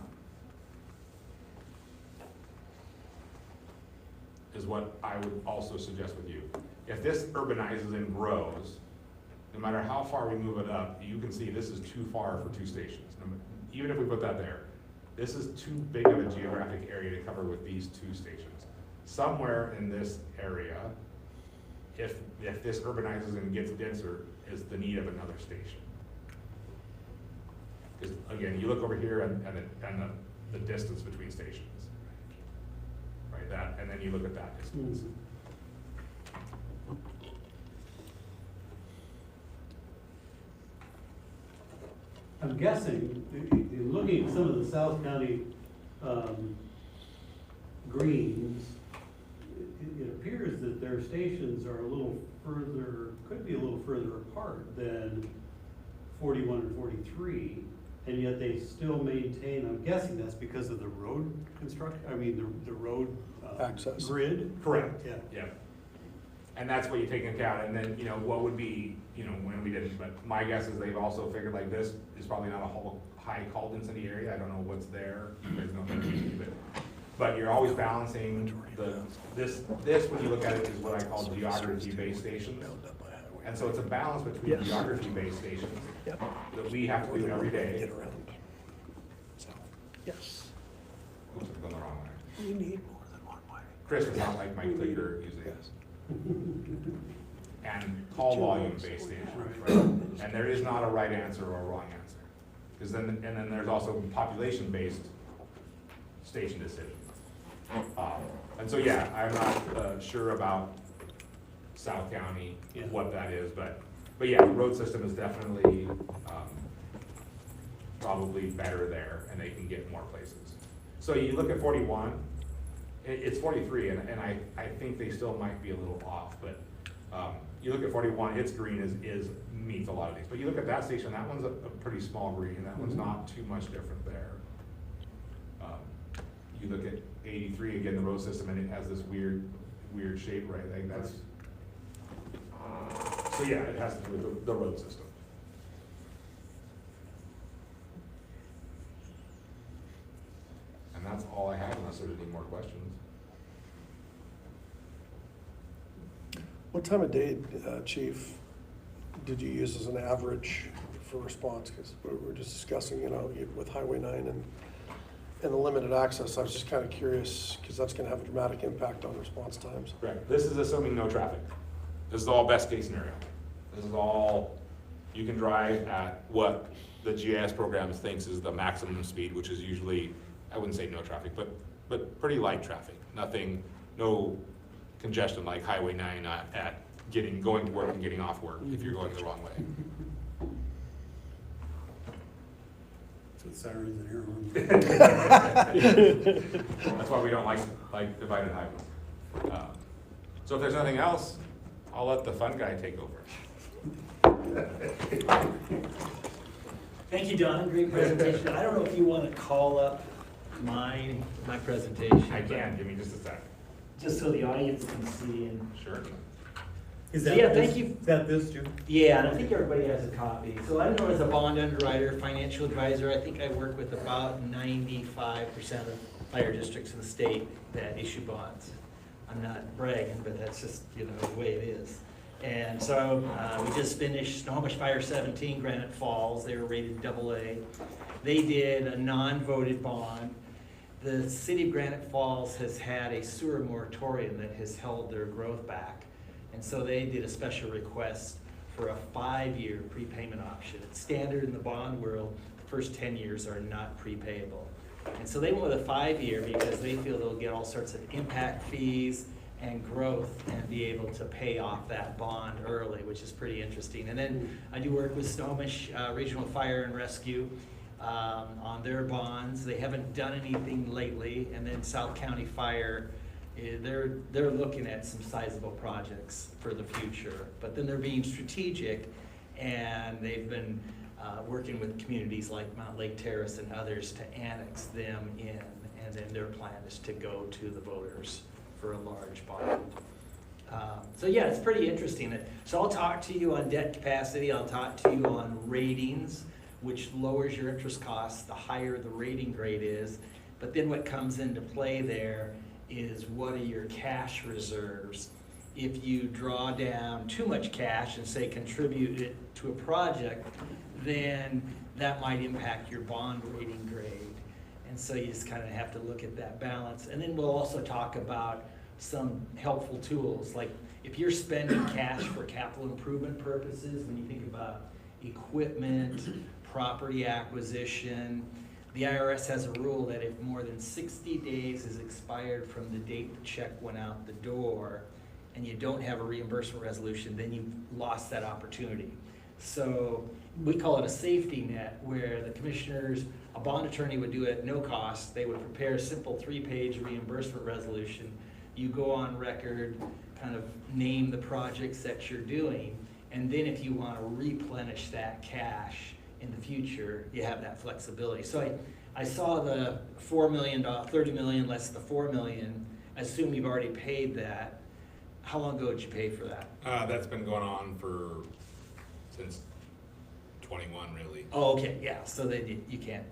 is what I would also suggest with you. If this urbanizes and grows, no matter how far we move it up, you can see this is too far for 2 stations. Even if we put that there, this is too big of a geographic area to cover with these 2 stations. Somewhere in this area, if this urbanizes and gets denser, is the need of another station. Because again, you look over here and the distance between stations, right? That, and then you look at that distance. I'm guessing, in looking at some of the South County greens, it appears that their stations are a little further, could be a little further apart than 41 and 43, and yet they still maintain, I'm guessing that's because of the road construction, I mean, the road Access. grid? Correct. Yeah. Yeah. And that's what you take into account, and then, you know, what would be, you know, when we didn't, but my guess is they've also figured like this is probably not a whole high call density area, I don't know what's there, you guys know better, but you're always balancing this, when you look at it, is what I call geography-based stations. And so it's a balance between Yes. geography-based stations Yep. that we have to do every day. Get around. So, yes, Oops, I'm going the wrong way. you need more than one way. Chris was not like my clicker using it. Yes. And call volume based stations, right? And there is not a right answer or a wrong answer. Because then there's also population based station decisions. And so, yeah, I'm not sure about South County, Yeah. what that is, but yeah, the road system is definitely probably better there, and they can get more places. So you look at 41, it's 43, and I think they still might be a little off, but you look at 41, its green meets a lot of these. But you look at that station, that one's a pretty small green, that one's not too much different there. You look at 83, again, the road system, and it has this weird shape, right? Like that's, so yeah, it has to do with the road system. And that's all I have, unless there's any more questions. What time of day, Chief, did you use as an average for response? Because we were just discussing, you know, with Highway 9 and the limited access, I was just kind of curious, because that's going to have a dramatic impact on response times. Correct. This is assuming no traffic. This is all best case scenario. This is all, you can drive at what the GIS program thinks is the maximum speed, which is usually, I wouldn't say no traffic, but pretty light traffic. Nothing, no congestion like Highway 9 at going to work and getting off work if you're going the wrong way. So sirens and air horns. That's why we don't like divided highways. So if there's nothing else, I'll let the fun guy take over. Thank you, Don, great presentation. I don't know if you want to call up my presentation. I can, give me just a sec. Just so the audience can see and. Sure. Is Yeah, that thank this- you. Is that this, Jim? Yeah, and I think everybody has a copy. So I'm known as a bond underwriter, financial advisor. I think I work with about 95% of fire districts in the state that issue bonds. I'm not bragging, but that's just, you know, the way it is. And so we just finished Snohomish Fire 17, Granite Falls. They were rated AA. They did a non-voted bond. The city of Granite Falls has had a sewer moratorium that has held their growth back. And so they did a special request for a 5-year prepayment option. It's standard in the bond world, the first 10 years are not prepayable. And so they went with a 5-year because they feel they'll get all sorts of impact fees and growth and be able to pay off that bond early, which is pretty interesting. And then I do work with Snohomish Regional Fire and Rescue on their bonds. They haven't done anything lately. And then South County Fire, they're looking at some sizable projects for the future, but then they're being strategic, and they've been working with communities like Mount Lake Terrace and others to annex them in. and then their plan is to go to the voters for a large bond. So yeah, it's pretty interesting. So I'll talk to you on debt capacity, I'll talk to you on ratings, which lowers your interest costs the higher the rating grade is. But then what comes into play there is what are your cash reserves? If you draw down too much cash and say contribute it to a project, then that might impact your bond rating grade. And so you just kind of have to look at that balance. And then we'll also talk about some helpful tools, like if you're spending cash for capital improvement purposes, when you think about equipment, property acquisition, the IRS has a rule that if more than 60 days is expired from the date the check went out the door and you don't have a reimbursement resolution, then you've lost that opportunity. So we call it a safety net, where the commissioners, a bond attorney would do it at no cost. They would prepare a simple 3-page reimbursement resolution. You go on record, kind of name the projects that you're doing, and then if you want to replenish that cash in the future, you have that flexibility. So I saw the $4 million, 30 million less the 4 million. I assume you've already paid that. How long ago did you pay for that? That's been going on since 21, really. Oh, okay, yeah, so then you can't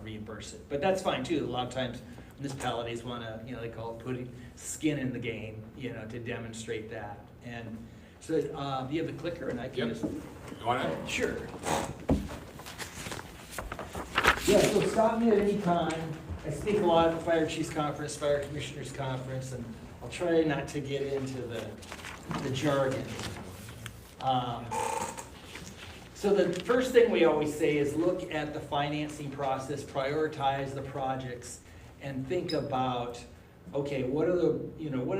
reimburse it. But that's fine too. A lot of times municipalities want to, they call it putting skin in the game, to demonstrate that. And so do you have the clicker and I can Yep. just... You want it? Sure. Yeah, so stop me at any time. I speak a lot at the Fire Chiefs Conference, Fire Commissioners Conference, and I'll try not to get into the jargon. So the first thing we always say is look at the financing process, prioritize the projects, and think about, okay, what are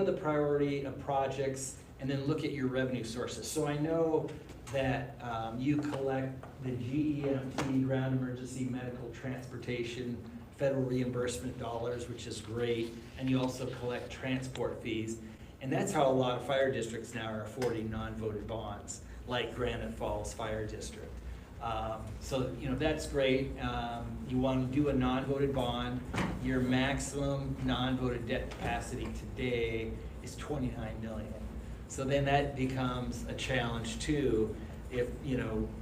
the priority of projects, and then look at your revenue sources. So I know that you collect the GEMT, Ground Emergency Medical Transportation, federal reimbursement dollars, which is great, and you also collect transport fees. And that's how a lot of fire districts now are affording non-voted bonds, like Granite Falls Fire District. So, that's great. You want to do a non-voted bond. Your maximum non-voted debt capacity today is 29 million. So then that becomes a challenge too. If,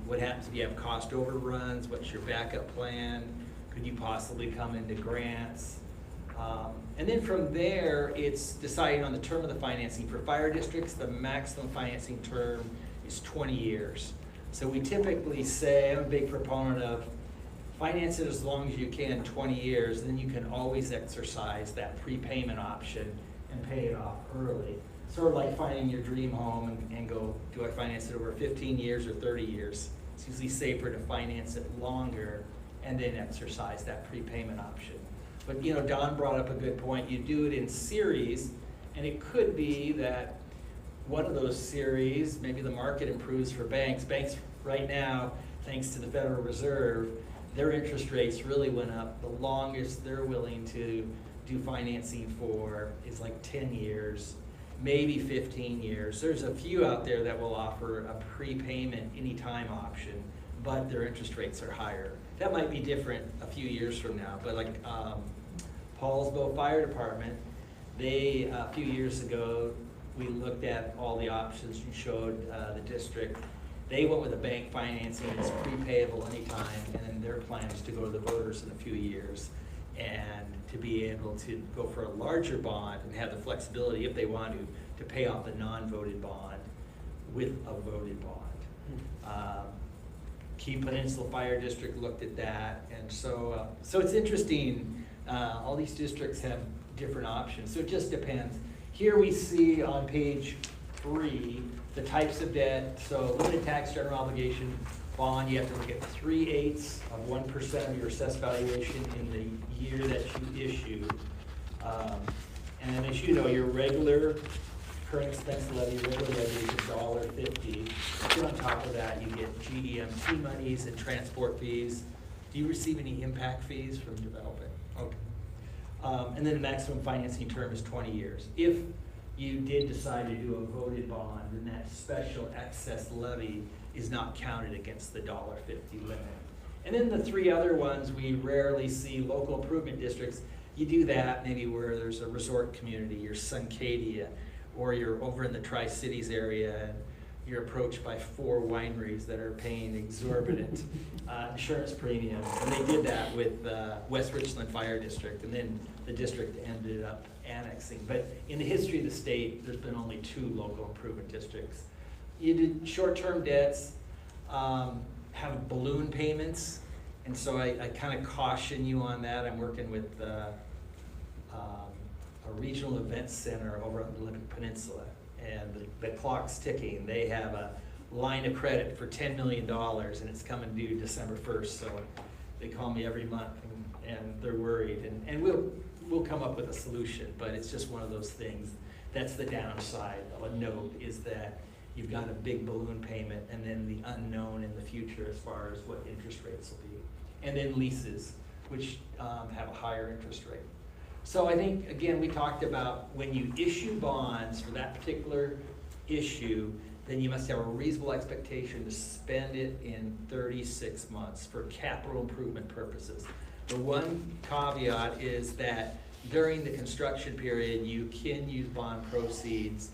what happens if you have cost overruns? What's your backup plan? Could you possibly come into grants? And then from there, it's deciding on the term of the financing. For fire districts, the maximum financing term is 20 years. So we typically say, I'm a big proponent of finance it as long as you can, 20 years, then you can always exercise that prepayment option and pay it off early. Sort of like finding your dream home and go, do I finance it over 15 years or 30 years? It's usually safer to finance it longer and then exercise that prepayment option. But Don brought up a good point. You do it in series, and it could be that one of those series, maybe the market improves for banks. Banks right now, thanks to the Federal Reserve, their interest rates really went up. The longest they're willing to do financing for is like 10 years, maybe 15 years. There's a few out there that will offer a prepayment anytime option, but their interest rates are higher. That might be different a few years from now, but like Paulsbo Fire Department, they, a few years ago, we looked at all the options and showed the district. They went with a bank financing, it's prepayable anytime, and then their plan is to go to the voters in a few years and to be able to go for a larger bond and have the flexibility, if they want to pay off the non-voted bond with a voted bond. Key Peninsula Fire District looked at that, and so it's interesting. All these districts have different options, so it just depends. Here we see on page 3 the types of debt. So limited tax general obligation bond, you have to look at 3/8 of 1% of your assessed valuation in the year that you issue. And as you know, your regular current expense levy, regular levy is $1.50. Then on top of that, you get GEMT monies and transport fees. Do you receive any impact fees from development? Okay. And then the maximum financing term is 20 years. If you did decide to do a voted bond, then that special excess levy is not counted against the $1.50 limit. And then the 3 other ones we rarely see, local improvement districts, You do that maybe where there's a resort community, you're Suncadia, or you're over in the Tri-Cities area, and you're approached by 4 wineries that are paying exorbitant insurance premiums. And they did that with West Richland Fire District, and then the district ended up annexing. But in the history of the state, there's been only 2 local improvement districts. You did short-term debts, have balloon payments, and so I kind of caution you on that. I'm working with a regional events center over on the Olympic Peninsula, and the clock's ticking. They have a line of credit for $10 million, and it's coming due December 1st, so they call me every month, and they're worried, and we'll come up with a solution, but it's just one of those things. That's the downside of a note, is that you've got a big balloon payment, and then the unknown in the future as far as what interest rates will be. And then leases, which have a higher interest rate. So I think, again, we talked about when you issue bonds for that particular issue, then you must have a reasonable expectation to spend it in 36 months for capital improvement purposes. The one caveat is that during the construction period, you can use bond proceeds,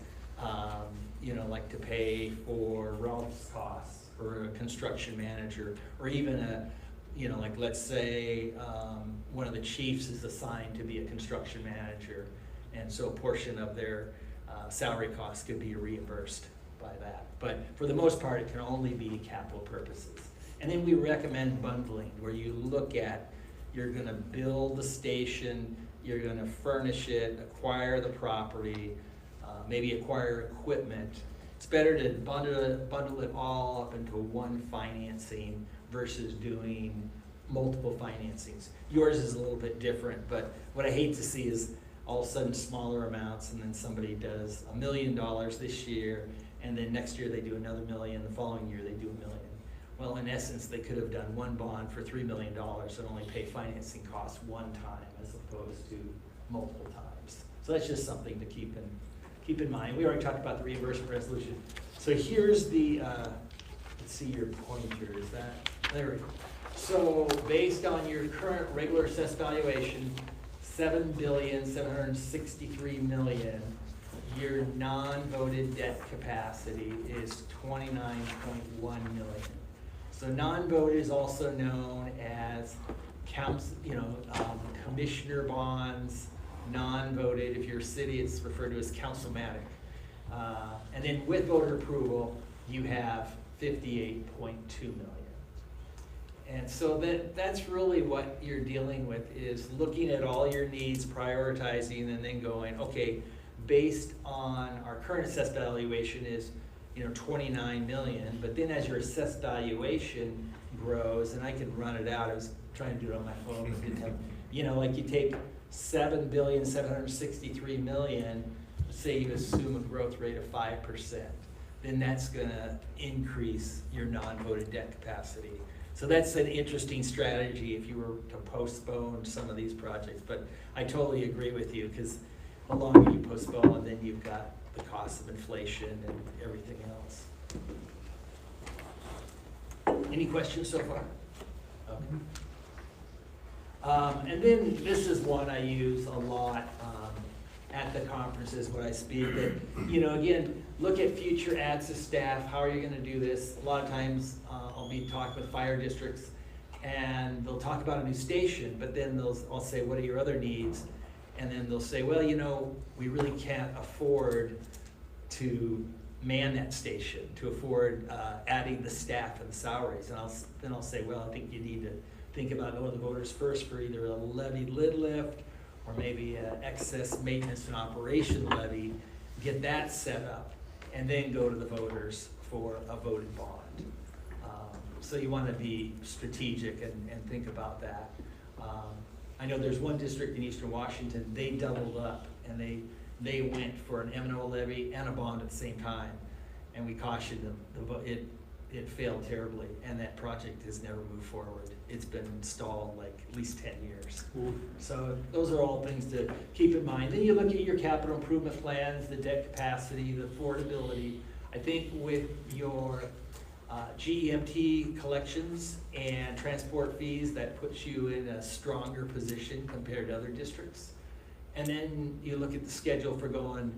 like to pay for relative costs for a construction manager, or even let's say one of the chiefs is assigned to be a construction manager, and so a portion of their salary costs could be reimbursed by that. But for the most part, it can only be capital purposes. And then we recommend bundling, where you look at, you're gonna build the station, you're gonna furnish it, acquire the property, maybe acquire equipment. It's better to bundle it all up into one financing versus doing multiple financings. Yours is a little bit different, but what I hate to see is all of a sudden smaller amounts, and then somebody does $1 million this year, and then next year they do another $1 million, the following year they do $1 million. Well, in essence, they could have done one bond for $3 million and only pay financing costs one time as opposed to multiple times. So that's just something to keep in mind. We already talked about the reimbursement resolution. So here's the, let's see your pointer, is that, there we go. So based on your current regular assessed valuation, $7,763,000,000, your non-voted debt capacity is $29.1 million. So non-voted is also known as commissioner bonds. Non-voted, if you're a city, it's referred to as councilmatic. And then with voter approval, you have $58.2 million. And so that's really what you're dealing with, is looking at all your needs, prioritizing, and then going, okay, based on our current assessed valuation is 29 million, but then as your assessed valuation grows, and I can run it out, I was trying to do it on my phone, but didn't have, like you take $7,763,000,000, say you assume a growth rate of 5%, then that's gonna increase your non-voted debt capacity. So that's an interesting strategy if you were to postpone some of these projects, but I totally agree with you, because the longer you postpone, then you've got the cost of inflation and everything else. Any questions so far? Okay. And then this is one I use a lot at the conferences when I speak. That, again, look at future adds to staff. How are you going to do this? A lot of times I'll be talking with fire districts, and they'll talk about a new station, but then I'll say, what are your other needs? And then they'll say, well, we really can't afford to man that station, to afford adding the staff and the salaries. And then I'll say, well, I think you need to think about going to the voters first for either a levy lid lift or maybe an excess maintenance and operation levy, get that set up, and then go to the voters for a voted bond. So you want to be strategic and think about that. I know there's one district in Eastern Washington, they doubled up, and they went for an M&O levy and a bond at the same time, and we cautioned them. It failed terribly, and that project has never moved forward. It's been stalled like at least 10 years. So those are all things to keep in mind. Then you look at your capital improvement plans, the debt capacity, the affordability. I think with your GEMT collections and transport fees, that puts you in a stronger position compared to other districts. And then you look at the schedule for going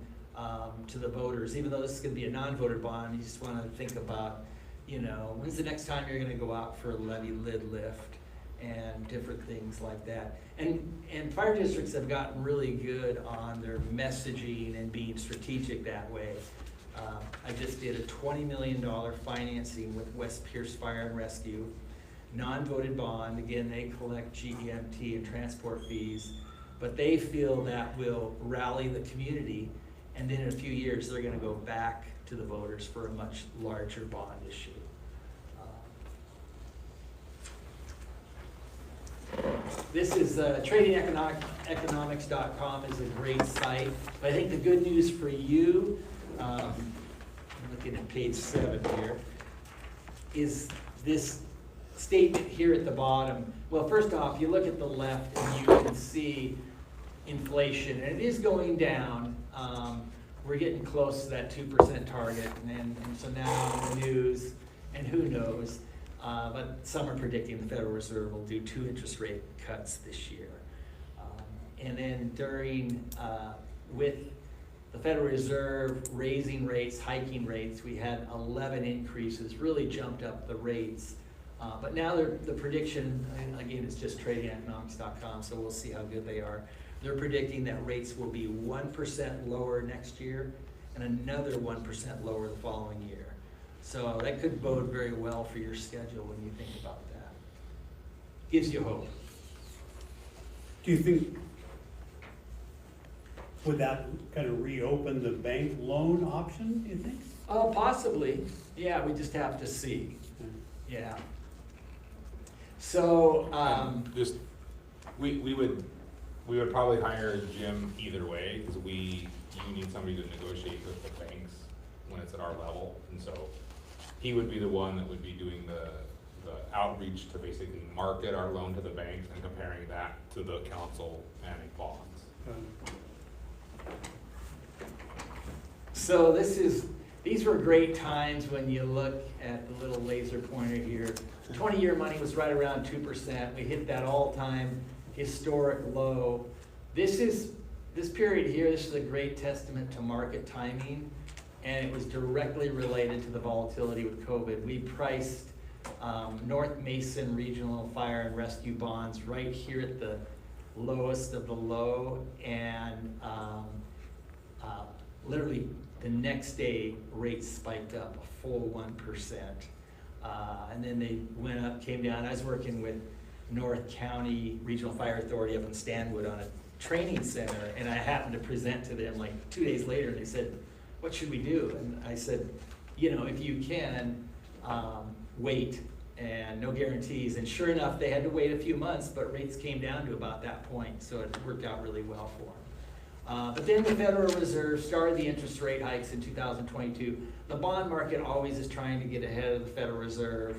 to the voters. Even though this is gonna be a non-voter bond, you just wanna think about, you know, when's the next time you're gonna go out for a levy lid lift and different things like that. And fire districts have gotten really good on their messaging and being strategic that way. I just did a $20 million financing with West Pierce Fire and Rescue, non-voted bond. Again, they collect GEMT and transport fees, but they feel that will rally the community, and then in a few years, they're gonna go back to the voters for a much larger bond issue. This is tradingeconomics.com is a great site, but I think the good news for you, I'm looking at page 7 here, is this statement here at the bottom. Well, first off, you look at the left and you can see inflation, and it is going down. We're getting close to that 2% target, and so now in the news, and who knows, but some are predicting the Federal Reserve will do 2 interest rate cuts this year. And then with the Federal Reserve raising rates, hiking rates, we had 11 increases, really jumped up the rates. But now the prediction, and again, it's just tradingeconomics.com, so we'll see how good they are. They're predicting that rates will be 1% lower next year and another 1% lower the following year. So that could bode very well for your schedule when you think about that. Gives you hope. Do you think, would that kind of reopen the bank loan option, do you think? Oh, possibly. Yeah, we just have to see. Yeah. So, Just, we would probably hire Jim either way, because you need somebody to negotiate with the banks when it's at our level. And so he would be the one that would be doing the outreach to basically market our loan to the banks and comparing that to the council managed bonds. so these were great times when you look at the little laser pointer here. 20-year money was right around 2%. We hit that all-time historic low. This period here, this is a great testament to market timing, and it was directly related to the volatility with COVID. We priced North Mason Regional Fire and Rescue bonds right here at the lowest of the low, and literally the next day rates spiked up a full 1%. And then they went up, came down. I was working with North County Regional Fire Authority up in Stanwood on a training center, and I happened to present to them like 2 days later, and they said, what should we do? And I said, you know, if you can, wait, and no guarantees. And sure enough, they had to wait a few months, but rates came down to about that point, so it worked out really well for them. But then the Federal Reserve started the interest rate hikes in 2022. The bond market always is trying to get ahead of the Federal Reserve.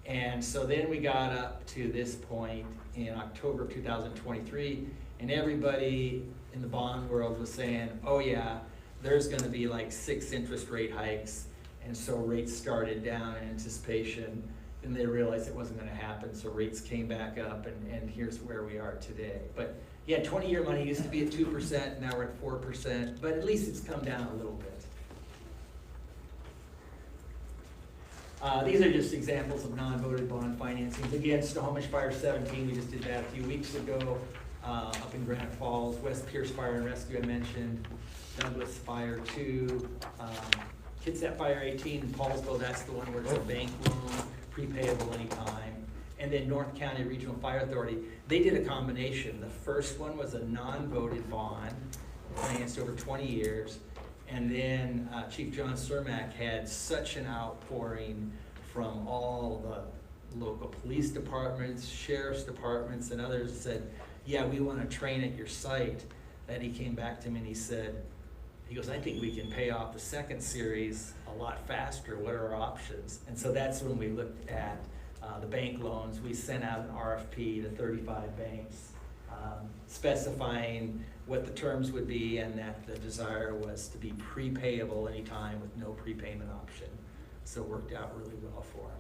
And so then we got up to this point in October of 2023, and everybody in the bond world was saying, oh yeah, there's gonna be like 6 interest rate hikes. And so rates started down in anticipation, and they realized it wasn't gonna happen, so rates came back up, and here's where we are today. But yeah, 20-year money used to be at 2%, now we're at 4%, but at least it's come down a little bit. These are just examples of non-voted bond financings. Again, Snohomish Fire 17, we just did that a few weeks ago, up in Granite Falls. West Pierce Fire and Rescue I mentioned, Douglas Fire 2, Kitsap Fire 18 in Paulsville, that's the one where it's a bank loan, prepayable anytime. And then North County Regional Fire Authority, they did a combination. The first one was a non-voted bond, financed over 20 years. And then Chief John Cermak had such an outpouring from all the local police departments, sheriff's departments, and others that said, yeah, we want to train at your site. Then he came back to me and he goes, I think we can pay off the second series a lot faster. What are our options? And so that's when we looked at the bank loans. We sent out an RFP to 35 banks, specifying what the terms would be, and that the desire was to be prepayable anytime with no prepayment option. So it worked out really well for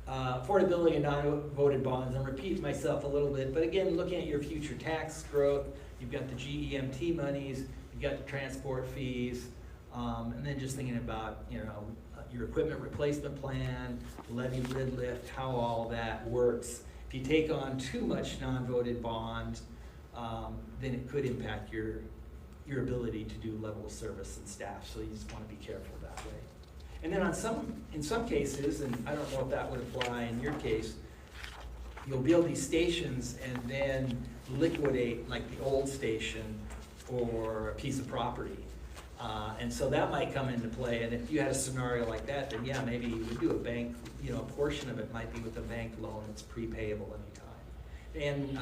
them. Affordability and non-voted bonds, I'm repeating myself a little bit, but again, looking at your future tax growth, you've got the GEMT monies, you've got the transport fees, and then just thinking about, your equipment replacement plan, levy lid lift, how all that works. If you take on too much non-voted bond, then it could impact your ability to do level of service and staff, so you just wanna be careful that way. And then in some cases, and I don't know if that would apply in your case, you'll build these stations and then liquidate like the old station or a piece of property. And so that might come into play, and if you had a scenario like that, then yeah, maybe you would do a bank, a portion of it might be with a bank loan that's prepayable anytime. And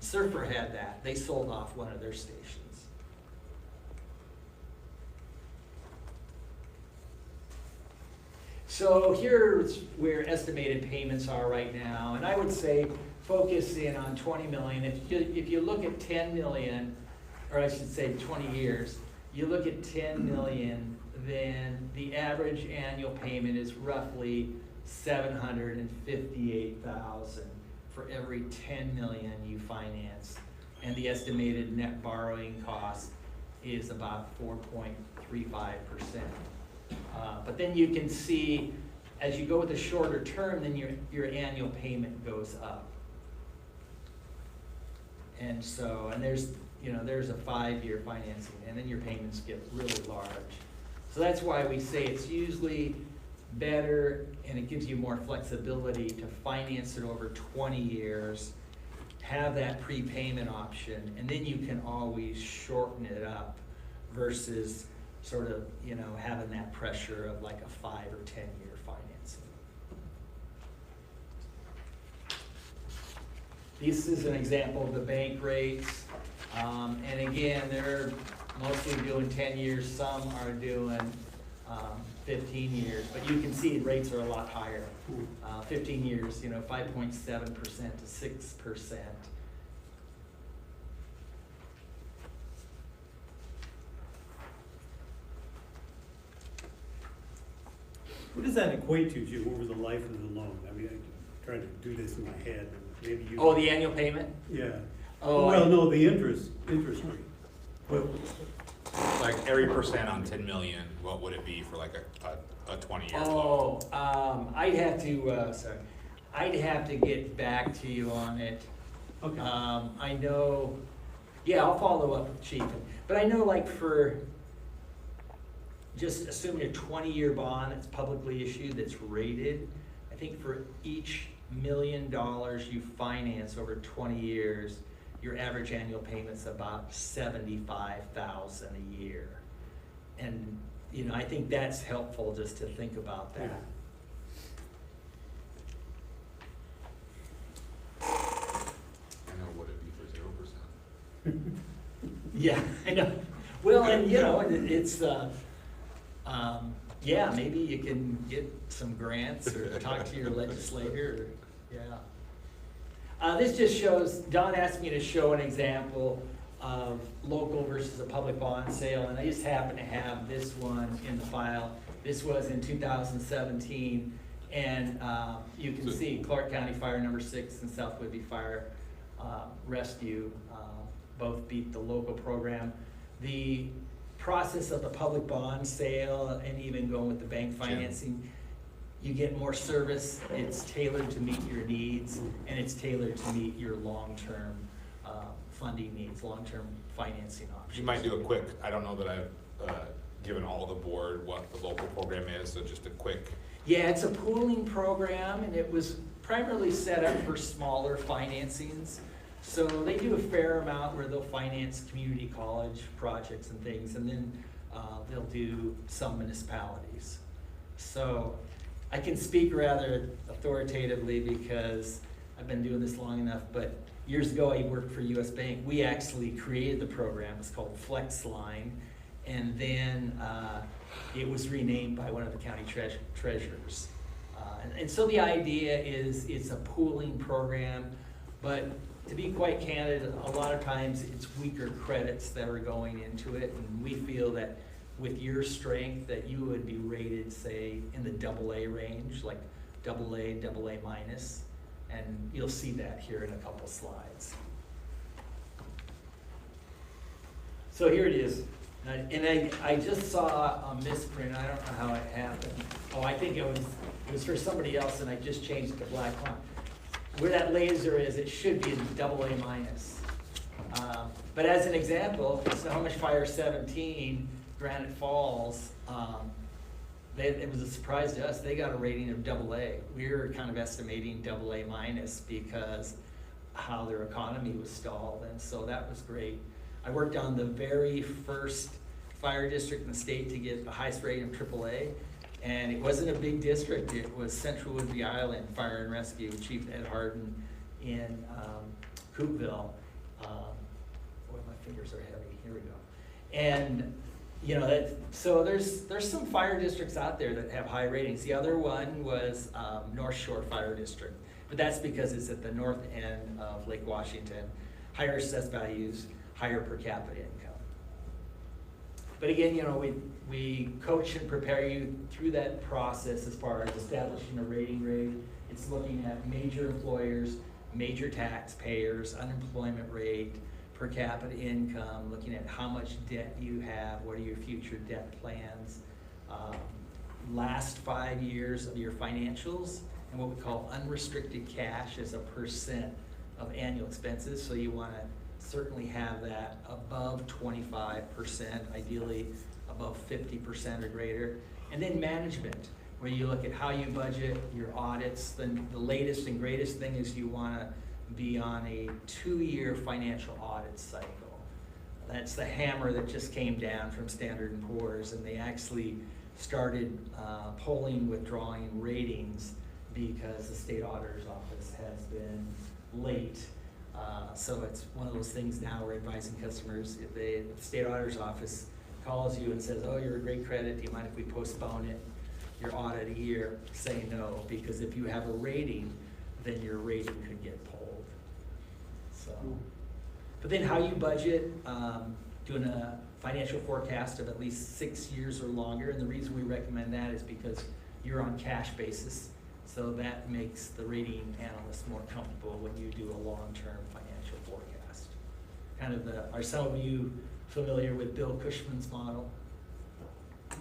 Surfer had that, they sold off one of their stations. So here's where estimated payments are right now, and I would say focus in on 20 million. If you look at 10 million, or I should say 20 years, you look at 10 million, then the average annual payment is roughly 758,000 for every 10 million you finance, and the estimated net borrowing cost is about 4.35%. But then you can see, as you go with a shorter term, then your annual payment goes up. And so, and there's a 5-year financing, and then your payments get really large. So that's why we say it's usually better, and it gives you more flexibility to finance it over 20 years, have that prepayment option, and then you can always shorten it up versus sort of, having that pressure of like a 5 or 10-year financing. This is an example of the bank rates. And again, they're mostly doing 10 years, some are doing 15 years, but you can see rates are a lot higher. 15 years, 5.7% to 6%. What does that equate to, Jim, over the life of the loan? I mean, I'm trying to do this in my head, and maybe you. Oh, the annual payment? Yeah. Oh, Well, no, the interest rate. What, Like every percent on 10 million, what would it be for like a 20-year loan? Oh, I'd have to get back to you on it. okay. I know, yeah, I'll follow up with Chief, but I know like for, just assuming a 20-year bond that's publicly issued, that's rated, I think for each $1 million you finance over 20 years, your average annual payment's about $75,000 a year. And, I think that's helpful just to think about that. I know, would it be for 0%? Yeah, I know. Well, and it's, yeah, maybe you can get some grants or talk to your legislator, yeah. This just shows, Don asked me to show an example of local versus a public bond sale, and I just happen to have this one in the file. This was in 2017, and you can see Clark County Fire Number 6 and South Whidbey Fire Rescue both beat the local program. The process of the public bond sale and even going with the bank financing, you get more service, it's tailored to meet your needs, and it's tailored to meet your long-term funding needs, long-term financing options. You might do a quick, I don't know that I've given all the board what the local program is, so just a quick. Yeah, it's a pooling program, and it was primarily set up for smaller financings. So they do a fair amount where they'll finance community college projects and things, and then they'll do some municipalities. So I can speak rather authoritatively because I've been doing this long enough, but years ago I worked for US Bank. We actually created the program, it's called FlexLine, and then it was renamed by one of the county treasurers. And so the idea is it's a pooling program, but to be quite candid, a lot of times it's weaker credits that are going into it, and we feel that with your strength that you would be rated, say, in the AA range, like AA, AA minus, and you'll see that here in a couple slides. So here it is, and I just saw a misprint, I don't know how it happened. Oh, I think it was for somebody else, and I just changed it to black font. Where that laser is, it should be in AA minus. But as an example, Snohomish Fire 17, Granite Falls, it was a surprise to us, they got a rating of AA. We were kind of estimating AA minus because how their economy was stalled, and so that was great. I worked on the very first fire district in the state to get the highest rating of AAA, and it wasn't a big district. It was Central Whidbey Island Fire and Rescue, Chief Ed Harden in Coopville. Boy, my fingers are heavy. Here we go. And you know, so there's some fire districts out there that have high ratings. The other one was North Shore Fire District, but that's because it's at the north end of Lake Washington. Higher assessed values, higher per capita income. But again, you know, we coach and prepare you through that process as far as establishing a rating grade. It's looking at major employers, major taxpayers, unemployment rate, per capita income, looking at how much debt you have, what are your future debt plans, last 5 years of your financials, and what we call unrestricted cash as a percent of annual expenses. So you want to certainly have that above 25%, ideally above 50% or greater. And then management, where you look at how you budget, your audits. The latest and greatest thing is you want to be on a 2-year financial audit cycle. That's the hammer that just came down from Standard & Poor's, and they actually started polling withdrawing ratings because the state auditor's office has been late. So it's one of those things now we're advising customers, if the state auditor's office calls you and says, oh, you're a great credit, do you mind if we postpone it, your audit a year? Say no, because if you have a rating, then your rating could get pulled. So, but then how you budget, doing a financial forecast of at least 6 years or longer, and the reason we recommend that is because you're on cash basis. So that makes the rating analyst more comfortable when you do a long-term financial forecast. Kind of are some of you familiar with Bill Cushman's model?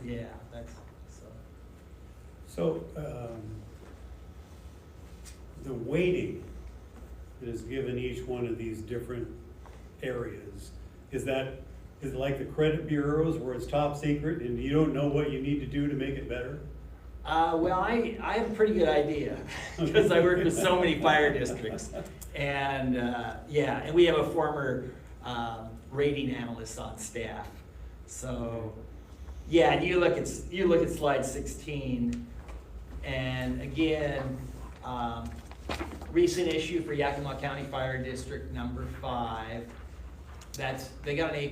Yeah, that's so. So, the weighting that is given each one of these different areas, is it like the credit bureaus where it's top secret and you don't know what you need to do to make it better? Well, I have a pretty good idea because I work with so many fire districts, and yeah, and we have a former rating analyst on staff. So yeah, and you look at slide 16, and again, recent issue for Yakima County Fire District number 5. They got an A+,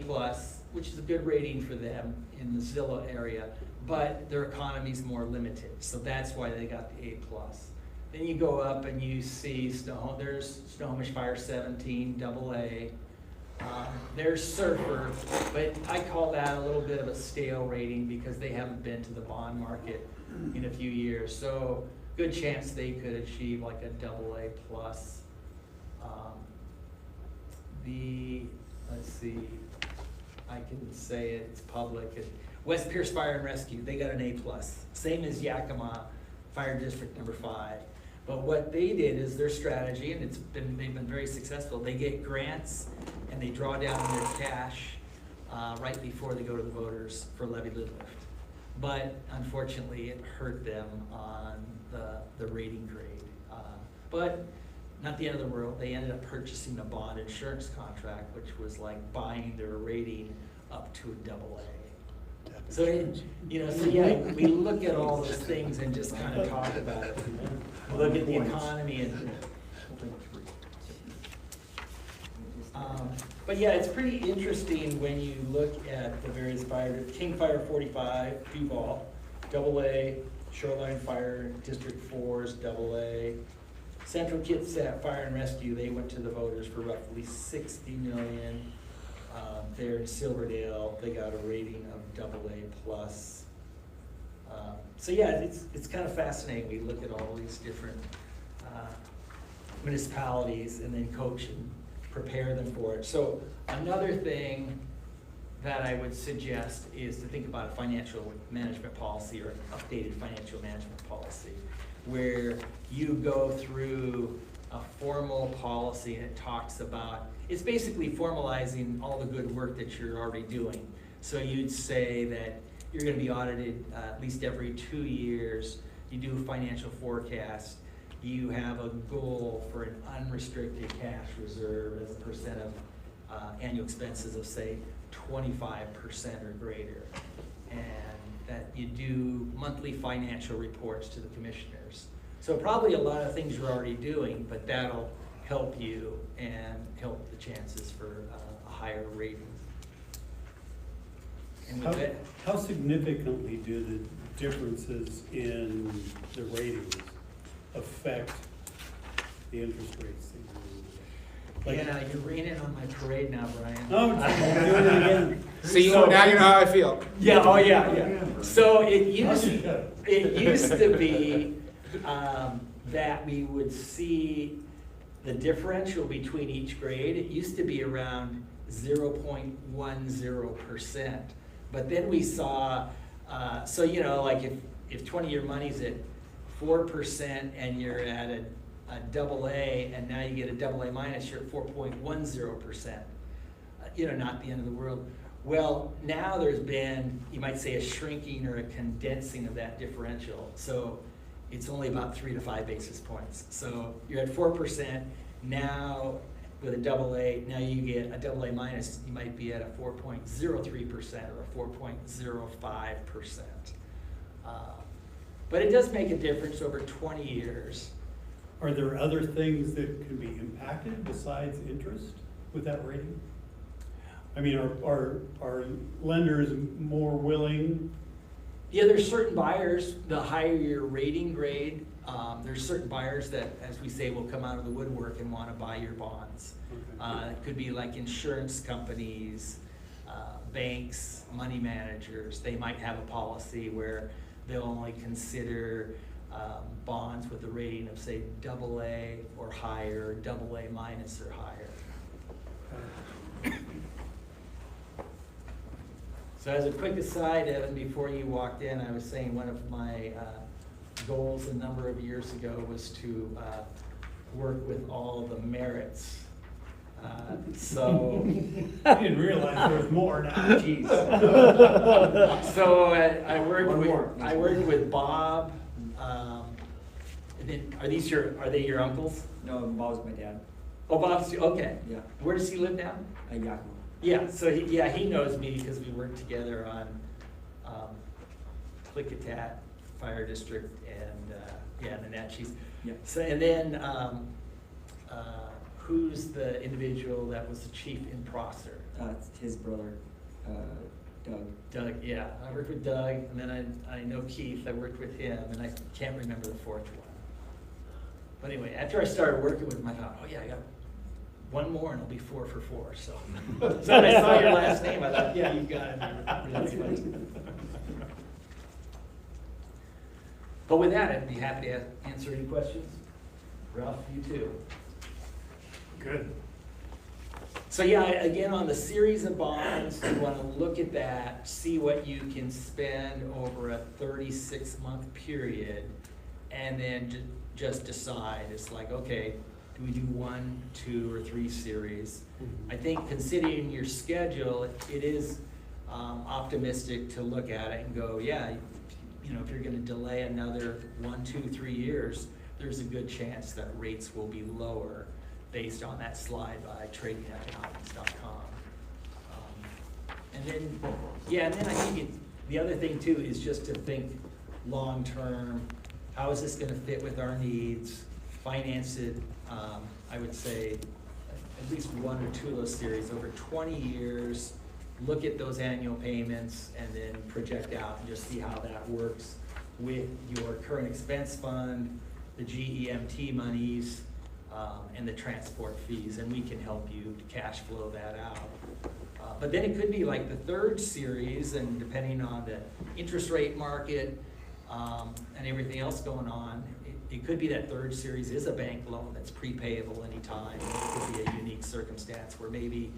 which is a good rating for them in the Zillow area. But their economy's more limited, so that's why they got the A+. Then you go up and you see there's Snohomish Fire 17, AA. There's Surfer, but I call that a little bit of a stale rating because they haven't been to the bond market in a few years. So good chance they could achieve like a AA+. Let's see, I can say it, it's public. West Pierce Fire and Rescue, they got an A+, same as Yakima Fire District number 5. But what they did is their strategy, and they've been very successful. They get grants and they draw down their cash right before they go to the voters for levy lid lift. But unfortunately, it hurt them on the rating grade. But not the end of the world. They ended up purchasing a bond insurance contract, which was like buying their rating up to a AA. So, so yeah, we look at all those things and just kind of talk about it. Look at the economy and, but yeah, it's pretty interesting when you look at the various fire, King Fire 45, Duval, AA, Shoreline Fire District 4's AA, Central Kitsap Fire and Rescue, they went to the voters for roughly $60 million. They're in Silverdale, they got a rating of AA plus. So yeah, it's kind of fascinating. We look at all these different municipalities and then coach and prepare them for it. So another thing that I would suggest is to think about a financial management policy or an updated financial management policy, where you go through a formal policy and it talks about, it's basically formalizing all the good work that you're already doing. So you'd say that you're gonna be audited at least every 2 years, you do a financial forecast, you have a goal for an unrestricted cash reserve as a percent of annual expenses of say 25% or greater. And that you do monthly financial reports to the commissioners. So probably a lot of things you're already doing, but that'll help you and help the chances for a higher rating. And with that, How significantly do the differences in the ratings affect the interest rates that you use? yeah, you're raining on my parade now, Brian. No, I'm doing it again. See, So- now you know how I feel. Yeah, oh yeah. So it used to be that we would see the differential between each grade. It used to be around 0.10%. But then we saw, so you know, like if 20-year money's at 4% and you're at a AA and now you get a AA minus, you're at 4.10%. You know, not the end of the world. Well, now there's been, you might say, a shrinking or a condensing of that differential. So it's only about 3 to 5 basis points. So you're at 4%, now with a AA, now you get a AA minus, you might be at a 4.03% or a 4.05%. But it does make a difference over 20 years. Are there other things that can be impacted besides interest with that rating? I mean, are lenders more willing? Yeah, there's certain buyers, the higher your rating grade, there's certain buyers that, as we say, will come out of the woodwork and want to buy your bonds. Okay. It could be like insurance companies, banks, money managers. They might have a policy where they'll only consider bonds with a rating of say AA or higher, AA minus or higher. So as a quick aside, Evan, before you walked in, I was saying one of my goals a number of years ago was to work with all the merits. So I didn't realize there was more now. Jeez. So I worked with Bob. And then, are they your uncles? No, Bob's my dad. Oh, Bob's, okay. Yeah. Where does he live now? Yakima. Yeah, so he knows me because we worked together on Klickitat Fire District and the Natchez. Yeah. So and then who's the individual that was the chief in Prosser? It's his brother, Doug. Doug, yeah, I worked with Doug, and then I know Keith. I worked with him, and I can't remember the fourth one. But anyway, after I started working with him, I thought, oh yeah, I got one more and it'll be 4 for 4. So, so when I saw your last name, I thought, yeah, you got it. That's funny. But with that, I'd be happy to answer any questions. Ralph, you too. Good. So yeah, again, on the series of bonds, you want to look at that, see what you can spend over a 36-month period, and then just decide. It's like, okay, do we do 1, 2, or 3 series? I think considering your schedule, it is optimistic to look at it and go, yeah, you know, if you're going to delay another 1, 2, 3 years, there's a good chance that rates will be lower based on that slide by tradingeconomics.com. And then, yeah, and then I think the other thing too is just to think long-term, how is this gonna fit with our needs? Finance it, I would say, at least 1 or 2 of those series over 20 years, look at those annual payments and then project out and just see how that works with your current expense fund, the GEMT monies, and the transport fees, and we can help you to cash flow that out. But then it could be like the third series, and depending on the interest rate market, and everything else going on, it could be that third series is a bank loan that's prepayable anytime. It could be a unique circumstance where maybe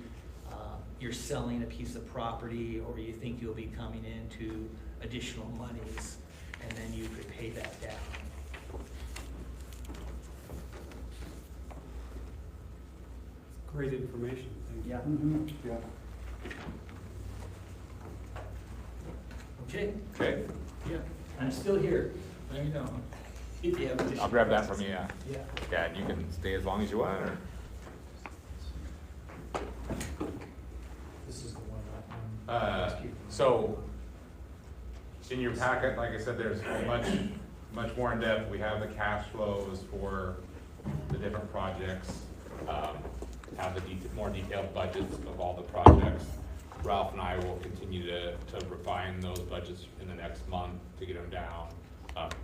you're selling a piece of property, or you think you'll be coming into additional monies, and then you could pay that down. Great information, thank you. Yeah. Mhm. Yeah. Okay? Okay, Yeah. I'm still here. Let me know. If you have additional I'll grab that questions. from you, yeah. Yeah. Yeah, and you can stay as long as you want, or? This is the one So, in your packet, like I said, there's much more in depth. We have the cash flows for the different projects, have the more detailed budgets of all the projects. Ralph and I will continue to refine those budgets in the next month to get them down.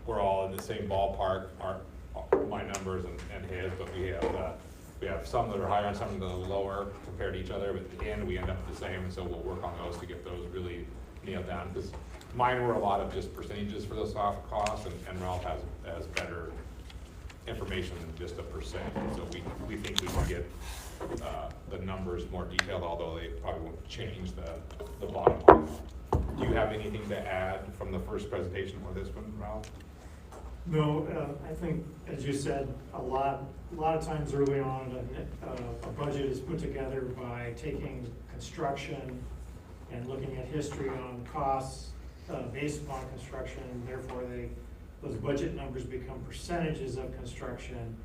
We're all in the same ballpark, my numbers and his, but we have some that are higher and some that are lower compared to each other, but at the end, we end up the same, and so we'll work on those to get those really nailed down, because mine were a lot of just percentages for those soft costs, and Ralph has better information than just a percent, so we think we can get the numbers more detailed, although they probably won't change the bottom line. Do you have anything to add from the first presentation or this one, Ralph? No, I think, as you said, a lot of times early on, a budget is put together by taking construction and looking at history on costs based upon construction, and therefore those budget numbers become percentages of construction.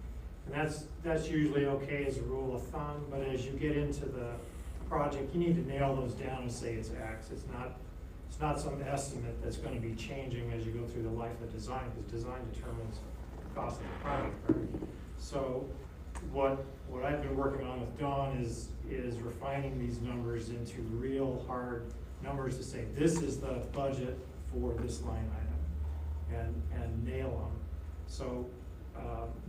And that's usually okay as a rule of thumb, but as you get into the project, you need to nail those down and say it's X. It's not some estimate that's gonna be changing as you go through the life of design, because design determines the cost of the project, right? So what I've been working on with Dawn is refining these numbers into real hard numbers to say, this is the budget for this line item, and nail them. So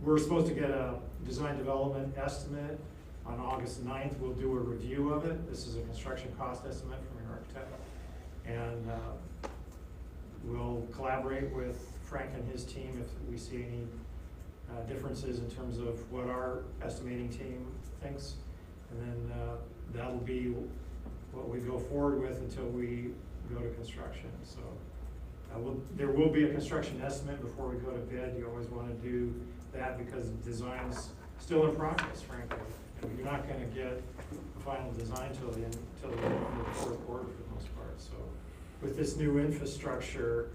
we're supposed to get a design development estimate on August 9th. We'll do a review of it. This is a construction cost estimate from your architect. And we'll collaborate with Frank and his team if we see any differences in terms of what our estimating team thinks. And then that'll be what we go forward with until we go to construction. So there will be a construction estimate before we go to bid. You always want to do that because the design's still in progress, frankly. And you're not going to get a final design till the end of the fourth quarter for the most part. So with this new infrastructure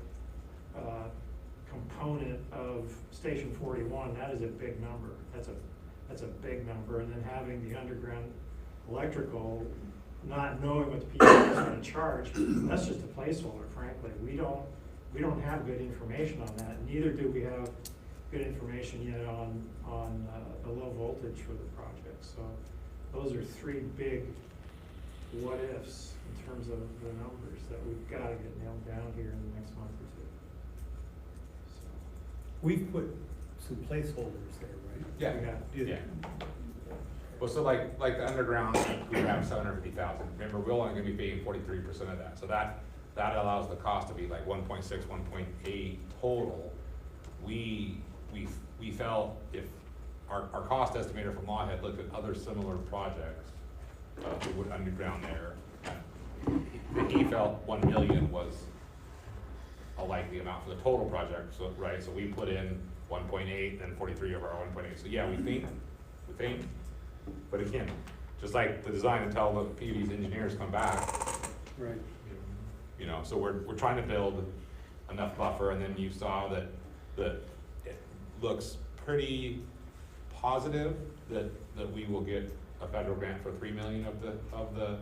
component of Station 41, that is a big number. That's a big number. And then having the underground electrical, not knowing what the people is going to charge, that's just a placeholder, frankly. We don't have good information on that. Neither do we have good information yet on the low voltage for the project. So those are three big what ifs in terms of the numbers that we've got to get nailed down here in the next month or two. So, We've put some placeholders there, right? Yeah, yeah. Well, so like the underground, we have 750,000. Remember, we're only gonna be paying 43% of that. So that allows the cost to be like 1.6, 1.8 total. We felt if our cost estimator from Law had looked at other similar projects, we would underground there. He felt 1 million was a likely amount for the total project, so, right? So we put in 1.8, then 43 of our 1.8. So yeah, we think, but again, just like the design until the PUD's engineers come back. Right. You know, so we're trying to build enough buffer, and then you saw that it looks pretty positive that we will get a federal grant for $3 million of the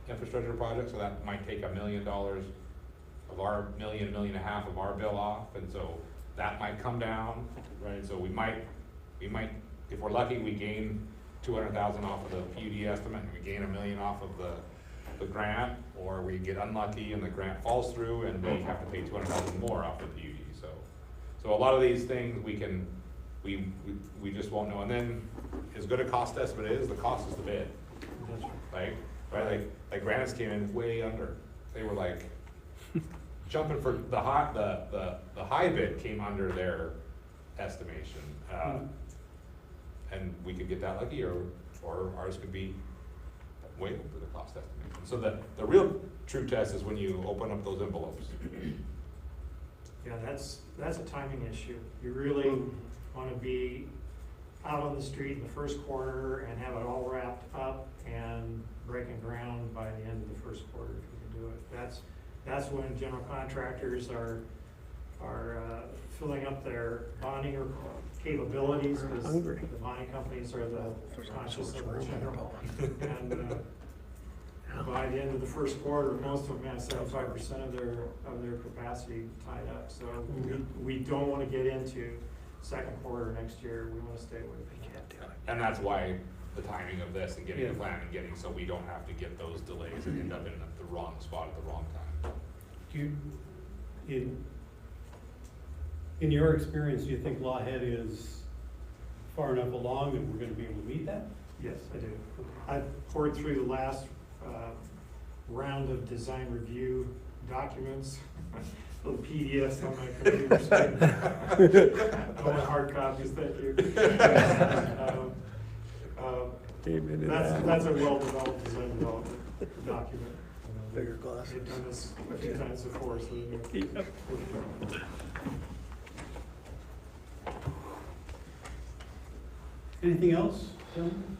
infrastructure project, so that might take $1 million of our $1.5 million of our bill off, and so that might come down, right? So we might, if we're lucky, we gain 200,000 off of the PUD estimate, and we gain $1 million off of the grant, or we get unlucky and the grant falls through and we have to pay 200,000 more off the PUD. So a lot of these things we just won't know. And then as good a cost estimate is, the cost is the bid, right? right? Like Granite's came in way under. They were like jumping for the high bid came under their estimation. And we could get that lucky, or ours could be way over the cost estimation. So the real true test is when you open up those envelopes. Yeah, that's a timing issue. You really wanna be out on the street in the first quarter and have it all wrapped up and breaking ground by the end of the first quarter if you can do it. That's when general contractors are filling up their bonding or capabilities, because the bonding companies are the conscious of the general. And by the end of the first quarter, most of them have 75% of their capacity tied up. So we don't want to get into second quarter next year. We want to stay away from that. And that's why the timing of this and getting a plan and getting, so we don't have to get those delays and end up in the wrong spot at the wrong time. In your experience, do you think Lawhead is far enough along that we're gonna be able to meet that? Yes, I do. I poured through the last round of design review documents, little PDFs on my computer. No more hard copies, thank you. That's a well-developed design development document. Bigger glasses. They've done this a few times before, so. Anything else, gentlemen?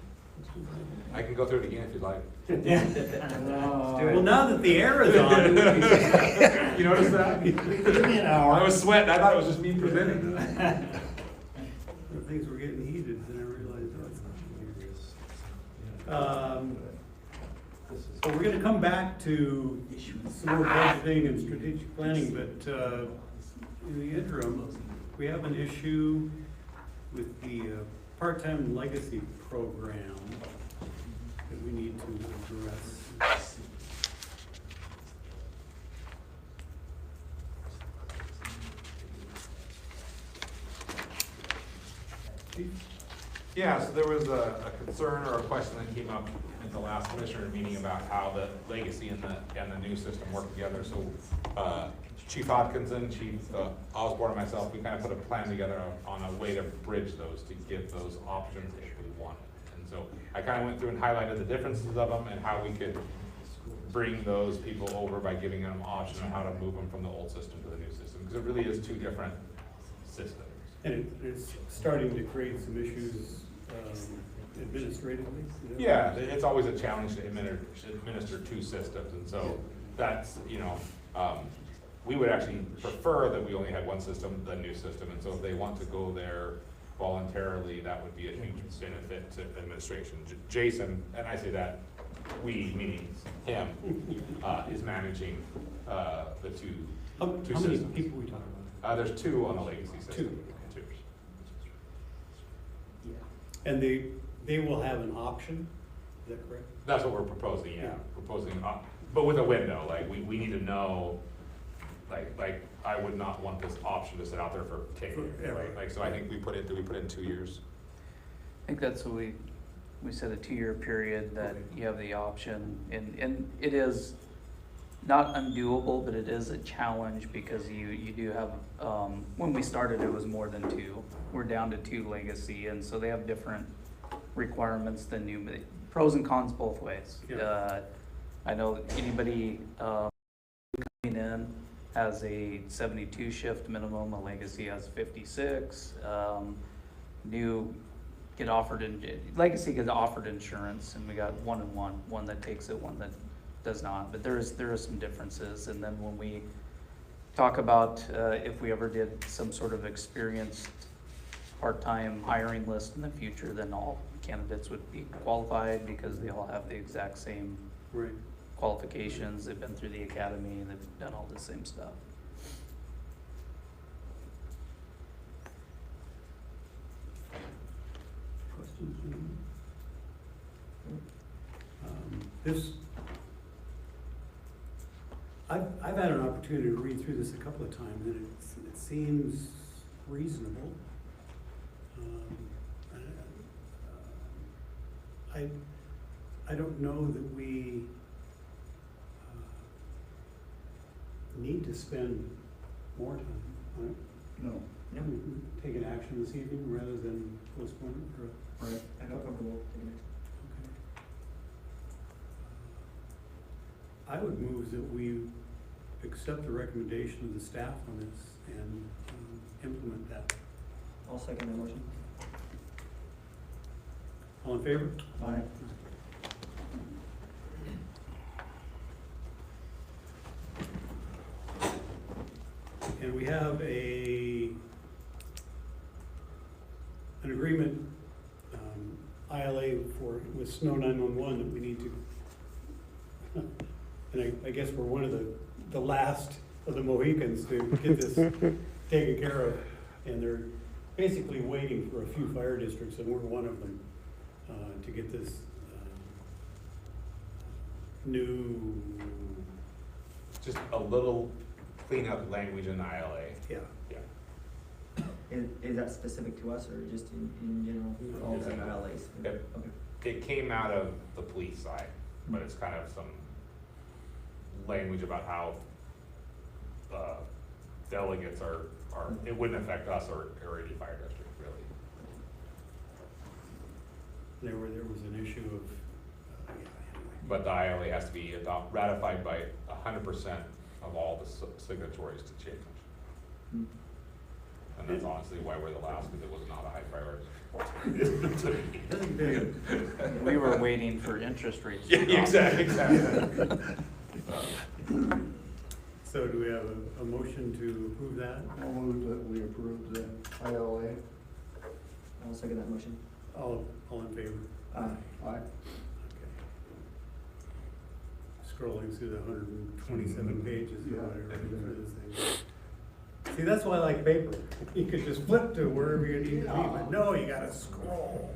I can go through it again if you'd like. Well, now that the air is on, it would be. You notice that? Give me an hour. I was sweating, I thought it was just me presenting. Things were getting heated, then I realized, oh, so we're gonna come back to some more budgeting and strategic planning, but, in the interim, we have an issue with the, part-time legacy program that we need to address. Yeah, so there was a concern or a question that came up at the last commissioner meeting about how the legacy and the new system work together. So Chief Hodkinson, Chief Osborne, and myself, we kind of put a plan together on a way to bridge those, to get those options if we wanted. And so I kind of went through and highlighted the differences of them and how we could bring those people over by giving them an option on how to move them from the old system to the new system, because it really is two different systems. And it's starting to create some issues administratively? Yeah, it's always a challenge to administer two systems, and so that's, we would actually prefer that we only had one system, the new system, and so if they want to go there voluntarily, that would be a huge benefit to administration. Jason, and I say that, we, meaning him, is managing the two systems. How many people are we talking about? There's two on the legacy system. Two. And they will have an option, is that correct? That's what we're proposing, yeah. Proposing, but with a window, like, we need to know, like, I would not want this option to sit out there for 10 years, right? Like, so I think we put in 2 years. I think that's what we said, a 2-year period that you have the option, and it is not undoable, but it is a challenge because you do have, when we started it was more than 2. We're down to 2 legacy, and so they have different requirements than new, but pros and cons both ways. Yeah. I know coming in has a 72 shift minimum, a legacy has 56. Legacy gets offered insurance, and we got 1 and 1, one that takes it, one that does not, but there is some differences. And then when we talk about if we ever did some sort of experienced part-time hiring list in the future, then all candidates would be qualified because they all have the exact same qualifications. They've been through the academy, they've done all the same stuff. Questions? I've had an opportunity to read through this a couple of times, and it seems reasonable. I don't know that we need to spend more time on it. No. We can take an action this evening rather than postpone it, or, Right, I feel comfortable taking it. I would move that we accept the recommendation of the staff on this and implement that. I'll second that motion. All in favor? Aye. And we have an agreement, ILA with Snow 911 that we need to, and I guess we're one of the last of the Mohicans to get this taken care of. And they're basically waiting for a few fire districts, and we're one of them, to get this new, Just a little cleanup language in the ILA. yeah. Yeah. Is that specific to us or just in general for all the LAs? Yep. Okay. It came out of the police side, but it's kind of some language about how delegates are, it wouldn't affect us or any fire district, really. There was an issue of, yeah, anyway. But the ILA has to be ratified by 100% of all the signatories to change. Hmm. And that's honestly why we're the last, because it was not a high priority. We were waiting for interest rates to Yeah, drop. exactly. So do we have a motion to approve that? I'll move that we approve the ILA. I'll second that motion. All in favor? Aye. Aye. Okay. Scrolling through the 127 pages or Yeah. whatever for this thing. See, that's why I like paper. You could just flip to wherever you need to be, but no, you gotta scroll.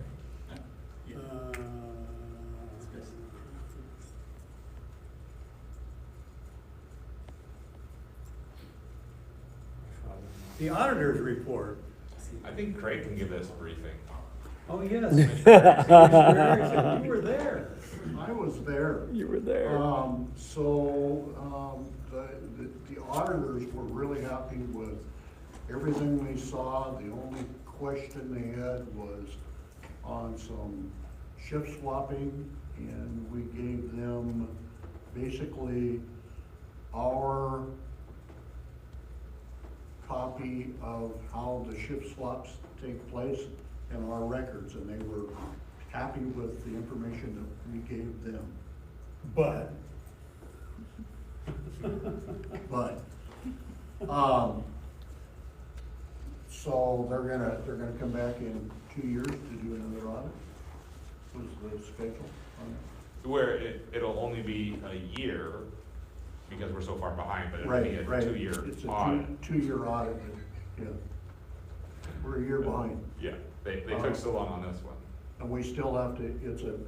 The auditor's report. I think Craig can give this briefing. Oh, yes. Commissioner Erickson, you were there. I was there. You were there. The auditors were really happy with everything they saw. The only question they had was on some shift swapping, and we gave them basically our copy of how the shift swaps take place and our records, and they were happy with the information that we gave them. But. So they're gonna come back in 2 years to do another audit, was the schedule on it. Where it'll only be a year, because we're so far behind, but it'll be a Right. 2-year It's a audit. two-year audit, yeah. We're a year behind, Yeah, they took so long on this one. and we still have to,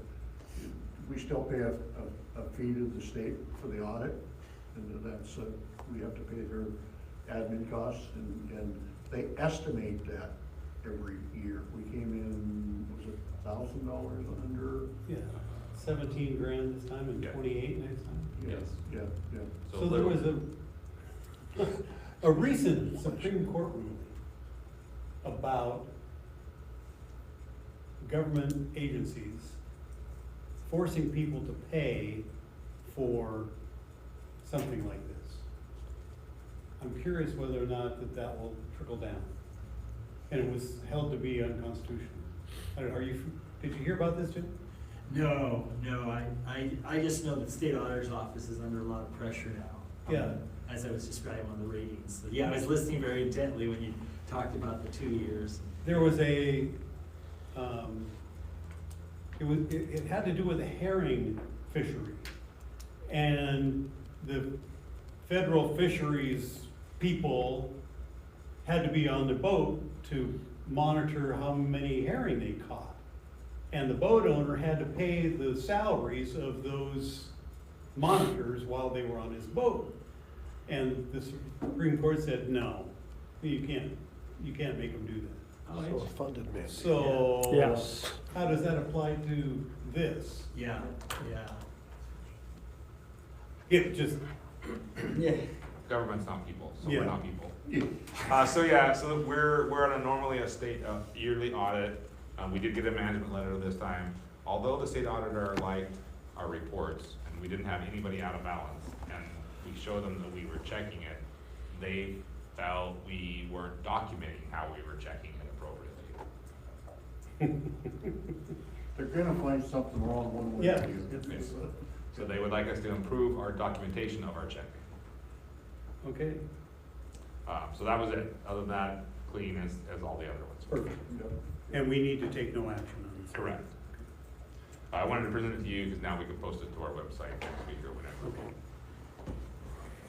we still pay a fee to the state for the audit, and that's, we have to pay their admin costs, and they estimate that every year. We came in, was it $1,000 under? Yeah, 17 grand this time and Yeah. 28 next time. Yes. Yeah, yeah. So there was a recent Supreme Court ruling about government agencies forcing people to pay for something like this. I'm curious whether or not that will trickle down. And it was held to be unconstitutional. I don't know, did you hear about this, Jim? No, I just know that state auditor's office is under a lot of pressure now. Yeah. As I was describing on the ratings. So, yeah, I was listening very intently when you talked about the 2 years. There was it had to do with a herring fishery. And the federal fisheries people had to be on the boat to monitor how many herring they caught. And the boat owner had to pay the salaries of those monitors while they were on his boat. And the Supreme Court said, no, you can't make them do that. So a funded mandate. So, Yes. how does that apply to this? Yeah, yeah. It just, Yeah. Government's not people, so Yeah. we're not people. So we're on normally a state yearly audit. We did get a management letter this time. Although the state auditor liked our reports and we didn't have anybody out of balance and we showed them that we were checking it, they felt we weren't documenting how we were checking it appropriately. They're gonna find something wrong one way or Yeah. the other. So they would like us to improve our documentation of our checking. okay, So that was it. Other than that, clean as all the other ones. perfect. Yep. And we need to take no action on this? Correct. I wanted to present it to you because now we can post it to our website next week or whenever. Okay.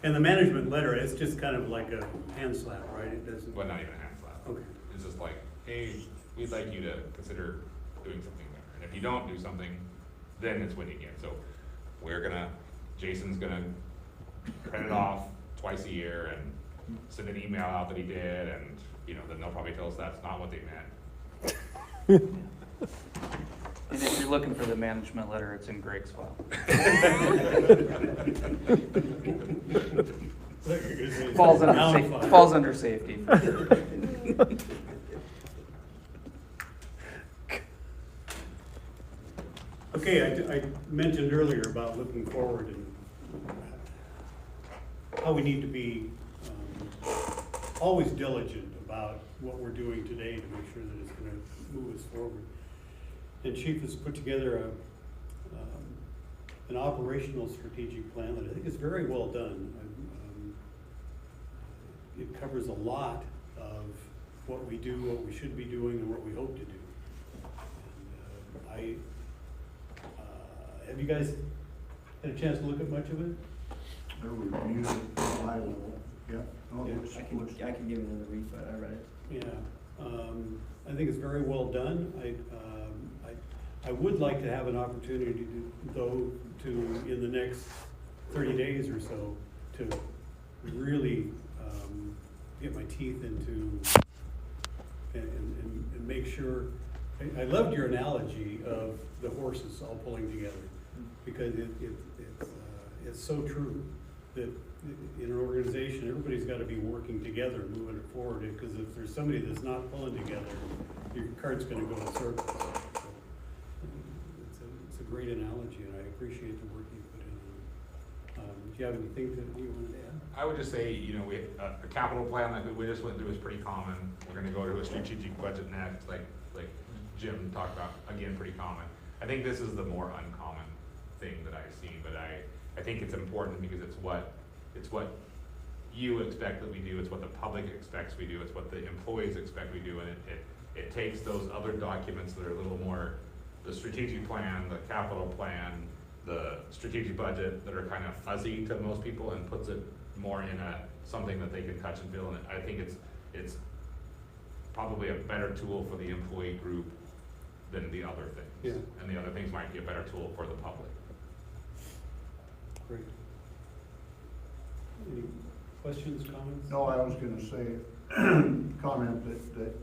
And the management letter, it's just kind of like a hand slap, right? It doesn't? Well, not even a hand slap. Okay. It's just like, hey, we'd like you to consider doing something there. And if you don't do something, then it's winning again. So Jason's gonna print it off twice a year and send an email out that he did, and, then they'll probably tell us that's not what they meant. And if you're looking for the management letter, it's in Greg's file. Falls under safety. Okay, I mentioned earlier about looking forward and how we need to be always diligent about what we're doing today to make sure that it's gonna move us forward. And Chief has put together an operational strategic plan that I think is very well done. It covers a lot of what we do, what we should be doing, and what we hope to do. And have you guys had a chance to look at much of it? I reviewed it at a high level, yeah. No, it Yeah, looks- I can give it another read, but I read it. Yeah, I think it's very well done. I would like to have an opportunity in the next 30 days or so, to really get my teeth into and make sure. I loved your analogy of the horses all pulling together, because it's so true that in an organization, everybody's gotta be working together, moving it forward, because if there's somebody that's not pulling together, your cart's gonna go in circles. So, it's a great analogy, and I appreciate the work you put in. Do you have anything that you wanted to add? I would just say, a capital plan like we just went through is pretty common. We're gonna go to a strategic budget next, like Jim talked about, again, pretty common. I think this is the more uncommon thing that I've seen, but I think it's important because it's what you expect that we do, it's what the public expects we do, it's what the employees expect we do, and it takes those other documents that are a little more, the strategic plan, the capital plan, the strategic budget, that are kind of fuzzy to most people, and puts it more in something that they can touch and feel, and I think it's probably a better tool for the employee group than the other things. Yeah. And the other things might be a better tool for the public. Great. Any questions, comments? No, I was gonna say, comment that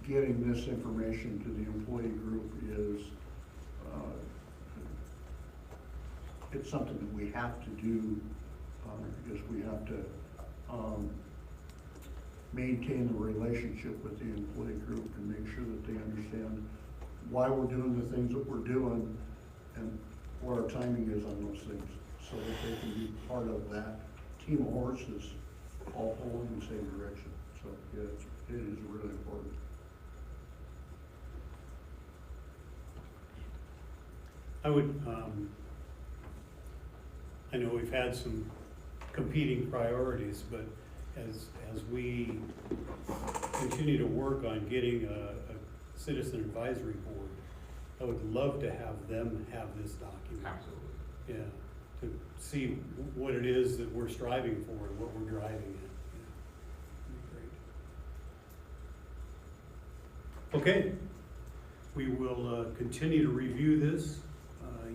getting this information to the employee group is, it's something that we have to do, because we have to, maintain the relationship with the employee group and make sure that they understand why we're doing the things that we're doing and what our timing is on those things, so that they can be part of that team of horses all pulling in the same direction. So, yeah, it is really important. I know we've had some competing priorities, but as we continue to work on getting a citizen advisory board, I would love to have them have this document. Absolutely. Yeah, to see what it is that we're striving for and what we're driving at. Yeah. Okay, we will continue to review this.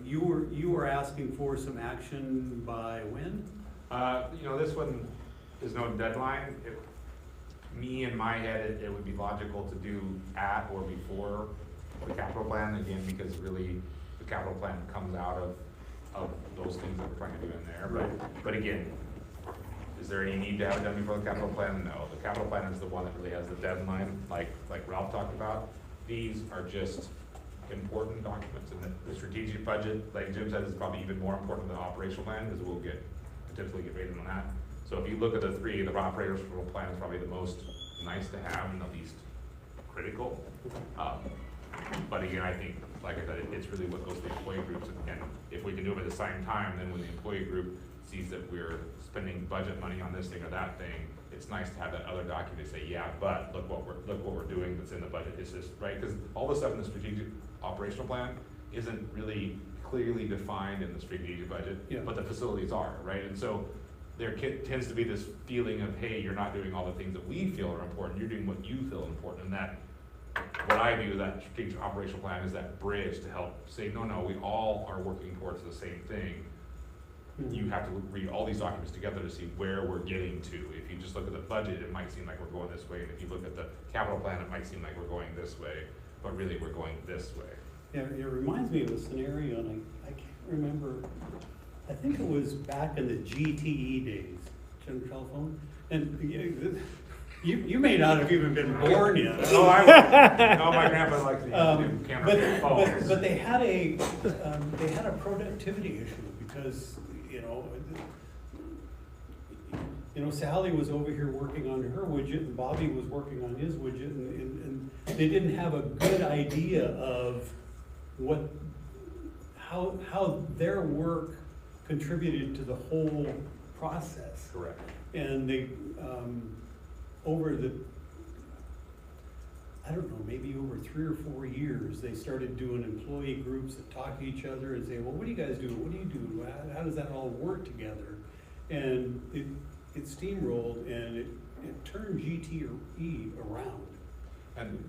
You were asking for some action by when? This one is no deadline. It me, in my head, it would be logical to do at or before the capital plan, again, because really, the capital plan comes out of those things that we're trying to do in there, but again, is there any need to have it done before the capital plan? No, the capital plan is the one that really has the deadline, like Ralph talked about. These are just important documents, and the strategic budget, like Jim said, is probably even more important than the operational plan, because we'll potentially get rated on that. So if you look at the three, the operational plan is probably the most nice to have and the least critical. But again, I think, like I said, it's really what goes to the employee groups, and if we can do it at the same time, then when the employee group sees that we're spending budget money on this thing or that thing, it's nice to have that other document to say, yeah, but look what we're doing that's in the budget. It's just, right, because all the stuff in the strategic operational plan isn't really clearly defined in the strategic budget, Yeah. but the facilities are, right? And so there tends to be this feeling of, hey, you're not doing all the things that we feel are important, you're doing what you feel important, and that, what I view that strategic operational plan is that bridge to help say, no, we all are working towards the same thing. You have to read all these documents together to see where we're getting to. If you just look at the budget, it might seem like we're going this way, and if you look at the capital plan, it might seem like we're going this way, but really we're going this way. Yeah, it reminds me of a scenario, and I can't remember, I think it was back in the GTE days, General Telephone, and you may not have even been born yet. No, my grandpa likes to do camera phones. But they had a productivity issue, because, Sally was over here working on her widget, and Bobby was working on his widget, and they didn't have a good idea of how their work contributed to the whole process. Correct. And they, maybe over 3 or 4 years, they started doing employee groups that talk to each other and say, well, what do you guys do? What do you do? How does that all work together? And it steamrolled, and it turned GTE around. And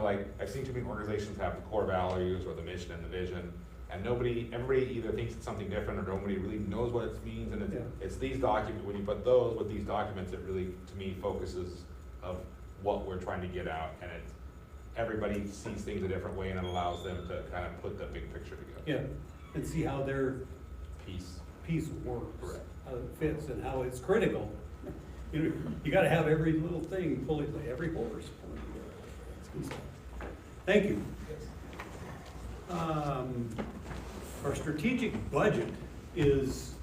like, I've seen too many organizations have the core values or the mission and the vision, and everybody either thinks it's something different, or nobody really knows what it means, and it's these documents, when you put those with these documents, it really, to me, focuses of what we're trying to get out, and everybody sees things a different way, and it allows them to kind of put the big picture together. Yeah, and see how their piece works. Correct. How it fits and how it's critical. You gotta have every little thing every horse pulling together. That's good stuff. Thank you. Our strategic budget is,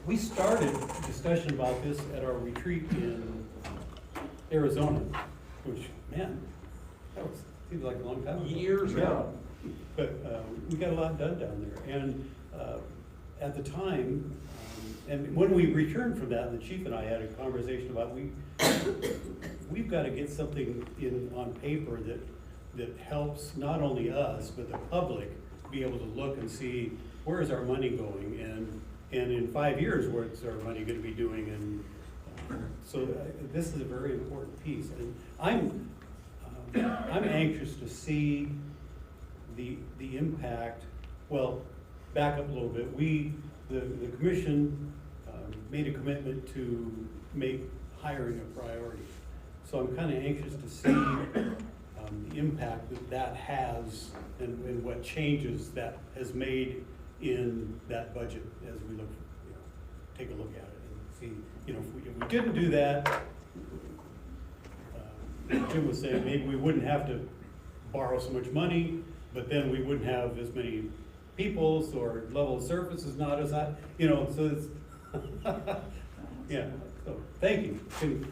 we started discussion about this at our retreat in Arizona, which, man, seems like a long time ago. Years ago. But we got a lot done down there. And at the time, and when we returned from that, the chief and I had a conversation about we've got to get something on paper that helps not only us, but the public be able to look and see where is our money going, and in 5 years, what's our money going to be doing, and so this is a very important piece, and I'm anxious to see the impact. Well, back up a little bit. The commission made a commitment to make hiring a priority, so I'm kind of anxious to see the impact that has, and what changes that has made in that budget as we look, take a look at it and see, if we didn't do that, Jim was saying maybe we wouldn't have to borrow so much money, but then we wouldn't have as many people, so our level of service is not as high, so it's, yeah, so, thank you. Can you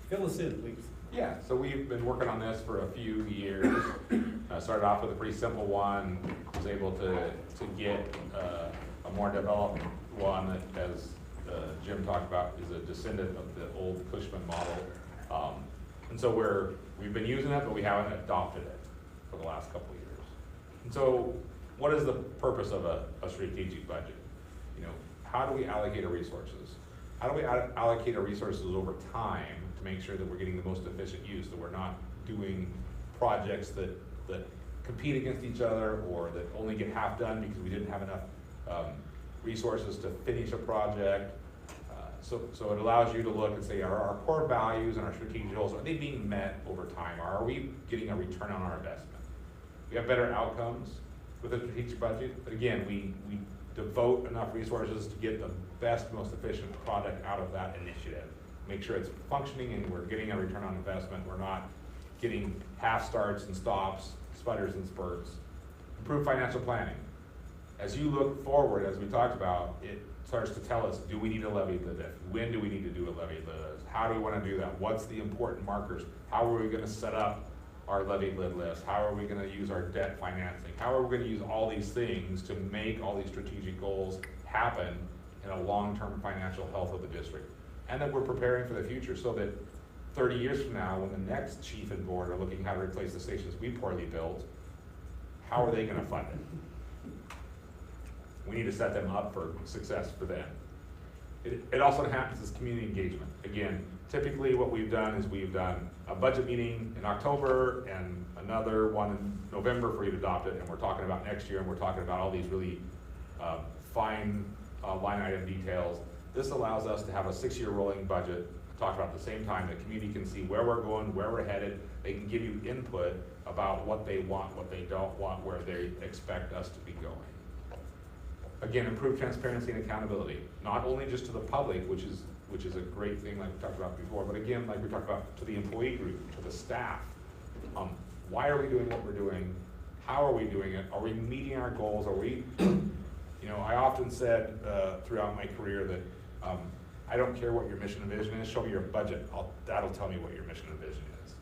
fill us in, please? Yeah, so we've been working on this for a few years. Started off with a pretty simple one, was able to get a more developed one that, as Jim talked about, is a descendant of the old Cushman model. And so we've been using it, but we haven't adopted it for the last couple of years. And so what is the purpose of a strategic budget? How do we allocate our resources? How do we allocate our resources over time to make sure that we're getting the most efficient use, that we're not doing projects that compete against each other, or that only get half done because we didn't have enough resources to finish a project. So it allows you to look and say, are our core values and our strategic goals, are they being met over time? Are we getting a return on our investment? We have better outcomes with a strategic budget, but again, we devote enough resources to get the best, most efficient product out of that initiative. Make sure it's functioning and we're getting a return on investment. We're not getting half starts and stops, sputters and spurts. Improve financial planning. As you look forward, as we talked about, it starts to tell us, do we need a levy lid? When do we need to do a levy lid? How do we want to do that? What's the important markers? How are we going to set up our levy lid list? How are we going to use our debt financing? How are we going to use all these things to make all these strategic goals happen in a long-term financial health of the district? And that we're preparing for the future so that 30 years from now, when the next chief and board are looking how to replace the stations we poorly built, how are they going to fund it? We need to set them up for success for them. It also happens as community engagement. Again, typically what we've done is we've done a budget meeting in October and another one in November for you to adopt it, and we're talking about next year, and we're talking about all these really fine line item details. This allows us to have a 6-year rolling budget, talk about at the same time. The community can see where we're going, where we're headed. They can give you input about what they want, what they don't want, where they expect us to be going. Again, improve transparency and accountability, not only just to the public, which is a great thing like we talked about before, but again, like we talked about, to the employee group, to the staff. Why are we doing what we're doing? How are we doing it? Are we meeting our goals? Are we, you know, I often said throughout my career that I don't care what your mission and vision is, show me your budget, that'll tell me what your mission and vision is.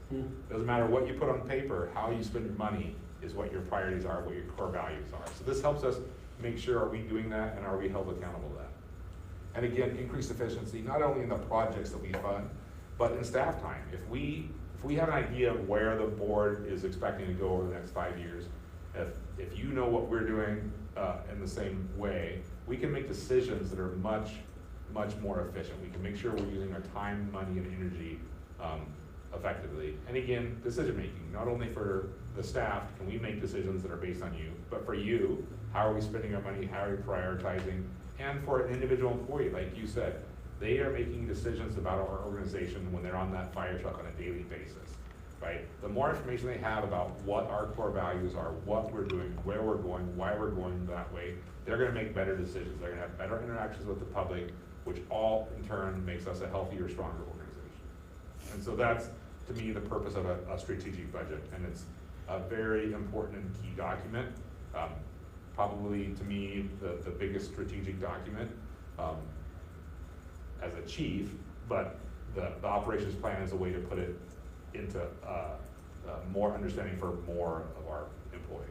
Doesn't matter what you put on paper, how you spend your money is what your priorities are, what your core values are. So this helps us make sure, are we doing that and are we held accountable to that? And again, increase efficiency, not only in the projects that we fund, but in staff time. If we have an idea of where the board is expecting to go over the next 5 years, if you know what we're doing in the same way, we can make decisions that are much more efficient. We can make sure we're using our time, money, and energy effectively. And again, decision making, not only for the staff, can we make decisions that are based on you, but for you, how are we spending our money, how are we prioritizing? And for an individual employee, like you said, they are making decisions about our organization when they're on that fire truck on a daily basis, right? The more information they have about what our core values are, what we're doing, where we're going, why we're going that way, they're gonna make better decisions. They're gonna have better interactions with the public, which all in turn makes us a healthier, stronger organization. And so that's, to me, the purpose of a strategic budget, and it's a very important and key document. Probably, to me, the biggest strategic document as a chief, but the operations plan is a way to put it into more understanding for more of our employees.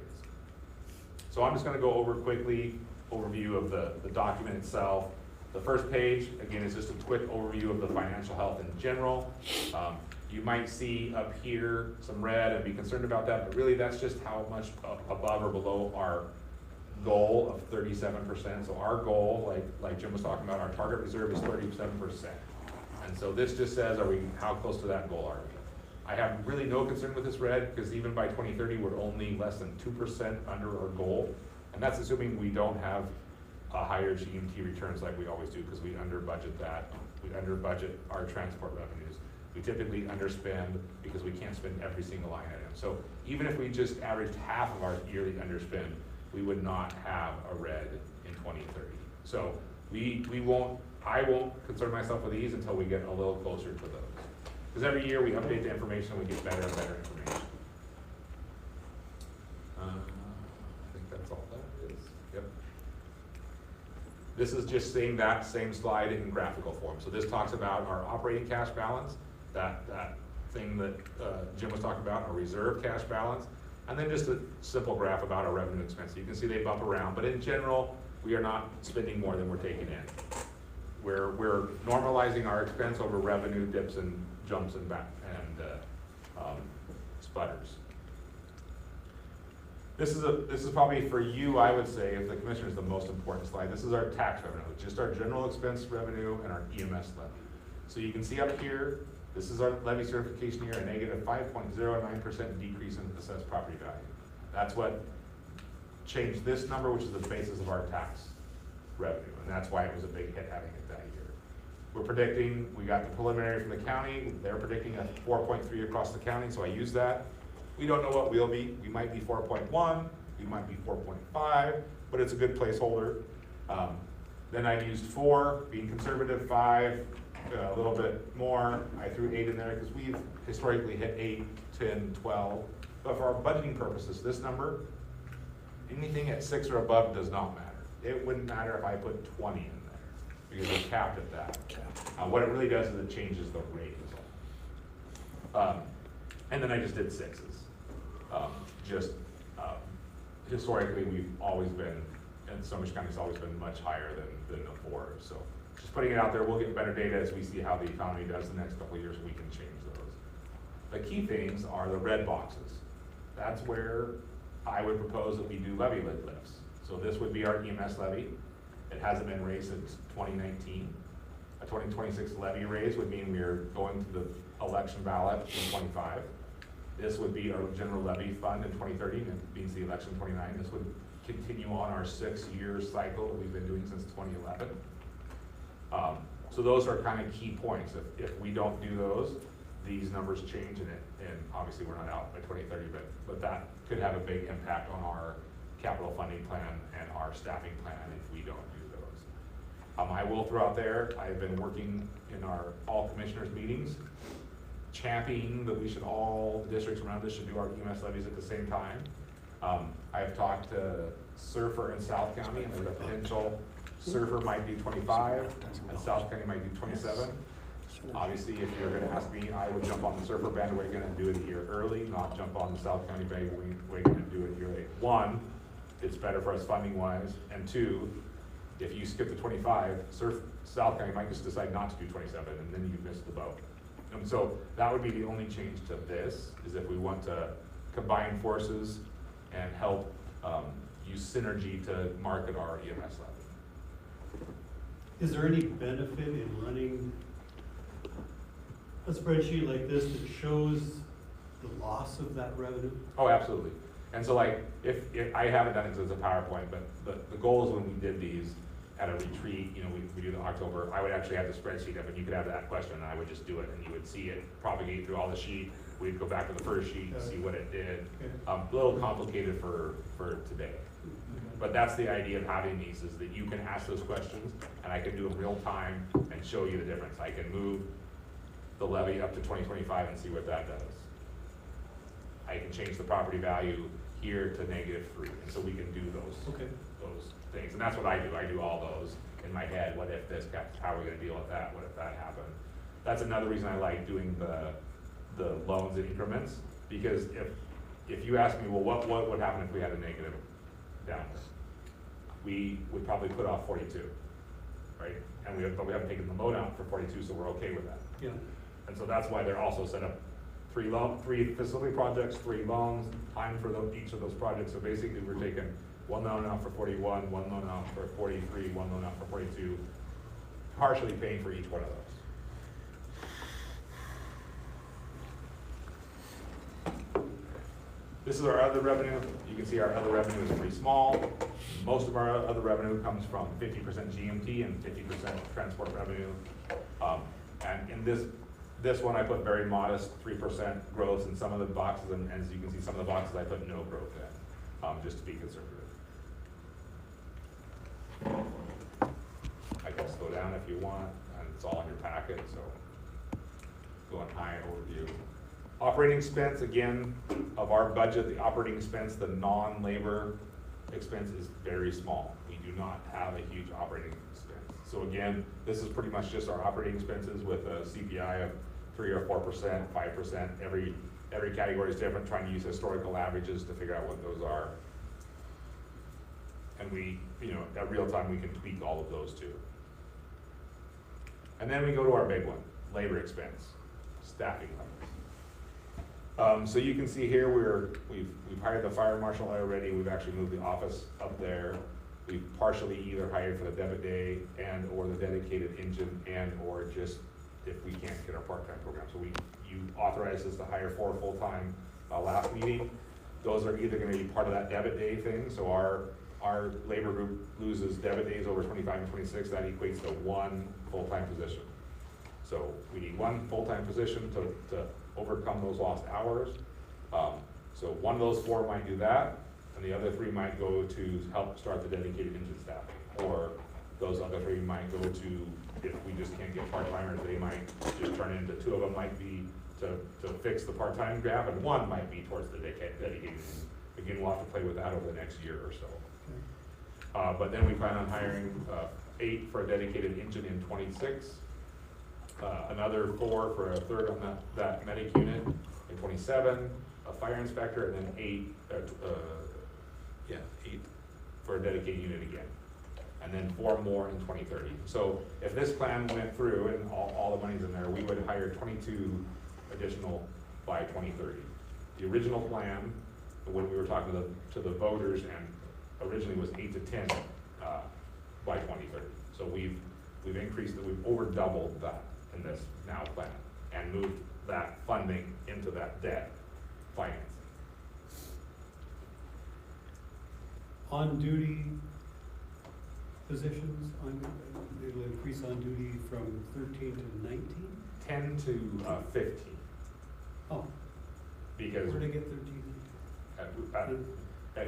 So I'm just gonna go over quickly, overview of the document itself. The first page, again, is just a quick overview of the financial health in general. You might see up here some red and be concerned about that, but really that's just how much above or below our goal of 37%. So our goal, like Jim was talking about, our target reserve is 37%. And so this just says, how close to that goal are we? I have really no concern with this red, because even by 2030, we're only less than 2% under our goal. And that's assuming we don't have a higher GMT returns like we always do, because we under budget that. We under budget our transport revenues. We typically underspend because we can't spend every single line item. So even if we just averaged half of our yearly underspend, we would not have a red in 2030. So I won't concern myself with these until we get a little closer to those. Because every year we update the information and we get better and better information. I think that's all that is. Yep. This is just seeing that same slide in graphical form. So this talks about our operating cash balance, that thing that Jim was talking about, our reserve cash balance, and then just a simple graph about our revenue expense. You can see they bump around, but in general, we are not spending more than we're taking in. We're normalizing our expense over revenue dips and jumps and sputters. This is probably for you, I would say, if the commissioner, is the most important slide. This is our tax revenue, just our general expense revenue and our EMS levy. So you can see up here, this is our levy certification year, a negative 5.09% decrease in assessed property value. That's what changed this number, which is the basis of our tax revenue, and that's why it was a big hit having it that year. we're predicting, we got the preliminary from the county, they're predicting a 4.3 across the county, so I use that. We don't know what we'll be, we might be 4.1, we might be 4.5, but it's a good placeholder. Then I used 4, being conservative, 5, a little bit more. I threw 8 in there because we've historically hit 8, 10, 12. But for our budgeting purposes, this number, anything at 6 or above does not matter. It wouldn't matter if I put 20 in there because we're capped at that. What it really does is it changes the rate is all. And then I just did 6s. Historically, we've always been, and Snohomish County's always been much higher than the 4. So just putting it out there, we'll get better data as we see how the economy does the next couple of years. We can change those. The key things are the red boxes. That's where I would propose that we do levy lifts. So this would be our EMS levy. It hasn't been raised since 2019. A 2026 levy raise would mean we're going to the election ballot in 25. This would be our general levy fund in 2030, and it means the election in 29. This would continue on our 6-year cycle that we've been doing since 2011. So those are kind of key points. If we don't do those, these numbers change in it, and obviously we're not out by 2030, but that could have a big impact on our capital funding plan and our staffing plan if we don't do those. I will throw out there, I've been working in our all commissioners meetings, championing that we should, all districts around us should do our EMS levies at the same time. I've talked to Surfer in South County, and there's a potential Surfer might do 25, and South County might do 27. Obviously, if you're gonna ask me, I would jump on the Surfer bandwagon and do it a year early, not jump on the South County bandwagon and do it a year late. 1, it's better for us funding wise, and 2, if you skip the 25, South County might just decide not to do 27, and then you miss the boat. And so that would be the only change to this, is if we want to combine forces and help use synergy to market our EMS levy. Is there any benefit in running a spreadsheet like this that shows the loss of that revenue? Oh, absolutely. And so like, if I haven't done it as a PowerPoint, but the goal is when we did these at a retreat, you know, we do the October, I would actually have the spreadsheet up and you could have that question and I would just do it and you would see it propagate through all the sheet. We'd go back to the first sheet and see what it did. A little complicated for today. But that's the idea of having these, is that you can ask those questions and I can do them real time and show you the difference. I can move the levy up to 2025 and see what that does. I can change the property value here to -3, and so we can do those things. And that's what I do. I do all those in my head. What if this, how are we gonna deal with that? What if that happened? That's another reason I like doing the loans in increments, because if you ask me, well, what would happen if we had a negative downward? We would probably put off 42, right? But we haven't taken the loan out for 42, so we're okay with that. Yeah. And so that's why they're also set up 3 facility projects, 3 loans, time for each of those projects. So basically we're taking 1 loan out for 41, 1 loan out for 43, 1 loan out for 42, partially paying for each one of those. This is our other revenue. You can see our other revenue is pretty small. Most of our other revenue comes from 50% GMT and 50% transport revenue. And in this one, I put very modest 3% growth in some of the boxes, and as you can see, some of the boxes I put no growth in, just to be conservative. I can slow down if you want, and it's all in your packet, so go on high overview. Operating expense, again, of our budget, the operating expense, the non-labor expense is very small. We do not have a huge operating expense. So again, this is pretty much just our operating expenses with a CPI of 3 or 4%, 5%. Every category is different, trying to use historical averages to figure out what those are. And we, at real time, we can tweak all of those too. And then we go to our big one, labor expense, staffing levels. So you can see here we've hired the fire marshal already. We've actually moved the office up there. We've partially either hired for the debit day and or the dedicated engine and or just if we can't get our part-time program. So you authorized us to hire 4 full-time last meeting. Those are either gonna be part of that debit day thing. So our labor group loses debit days over 25 and 26. That equates to 1 full-time position. So we need one full-time position to overcome those lost hours. So one of those 4 might do that, and the other 3 might go to help start the dedicated engine staffing. Or those other 3 might go to, if we just can't get part-timers, they might just turn into, 2 of them might be to fix the part-time gap, and 1 might be towards the dedicated. Again, we'll have to play with that over the next year or so. But then we plan on hiring 8 for a dedicated engine in 26, another 4 for a third on that medic unit in 27, a fire inspector, and then 8 for a dedicated unit again. And then 4 more in 2030. So if this plan went through and all the money's in there, we would hire 22 additional by 2030. The original plan, when we were talking to the voters, and originally was 8 to 10 by 2030. So we've increased, we've over doubled that in this now plan and moved that funding into that debt financing. On-duty positions, it'll increase on duty from 13 to 19? 10 to 15. Oh, Because where'd I get 13?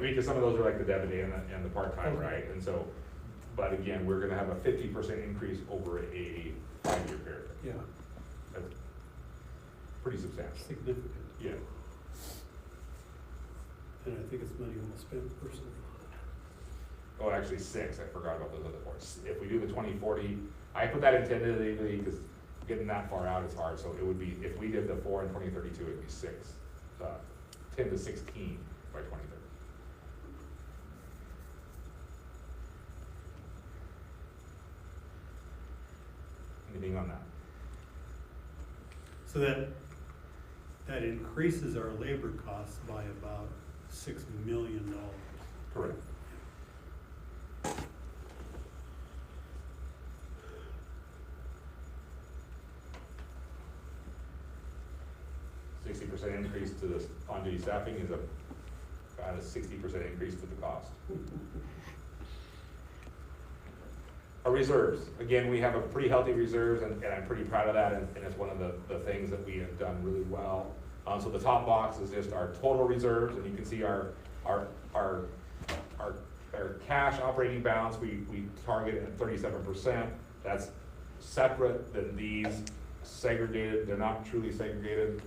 because some of those are like the deputy and the part-time, Okay. right? And so, but again, we're gonna have a 50% increase over a 5-year period. Yeah, That's pretty substantial. significant. Yeah. And I think it's money well spent personally. Oh, actually 6, I forgot about those other points. If we do the 2040, I put that in tentatively because getting that far out is hard, so it would be, if we did the 4 in 2032, it'd be 6, 10 to 16 by 2030. Anything on that? So that increases our labor costs by about $6 million. Correct. % increase to the on-duty staffing is about a 60% increase to the cost. Our reserves, again, we have a pretty healthy reserves, and I'm pretty proud of that, and it's one of the things that we have done really well. So the top box is just our total reserves, and you can see our cash operating balance, we target at 37%. That's separate than these segregated. They're not truly segregated.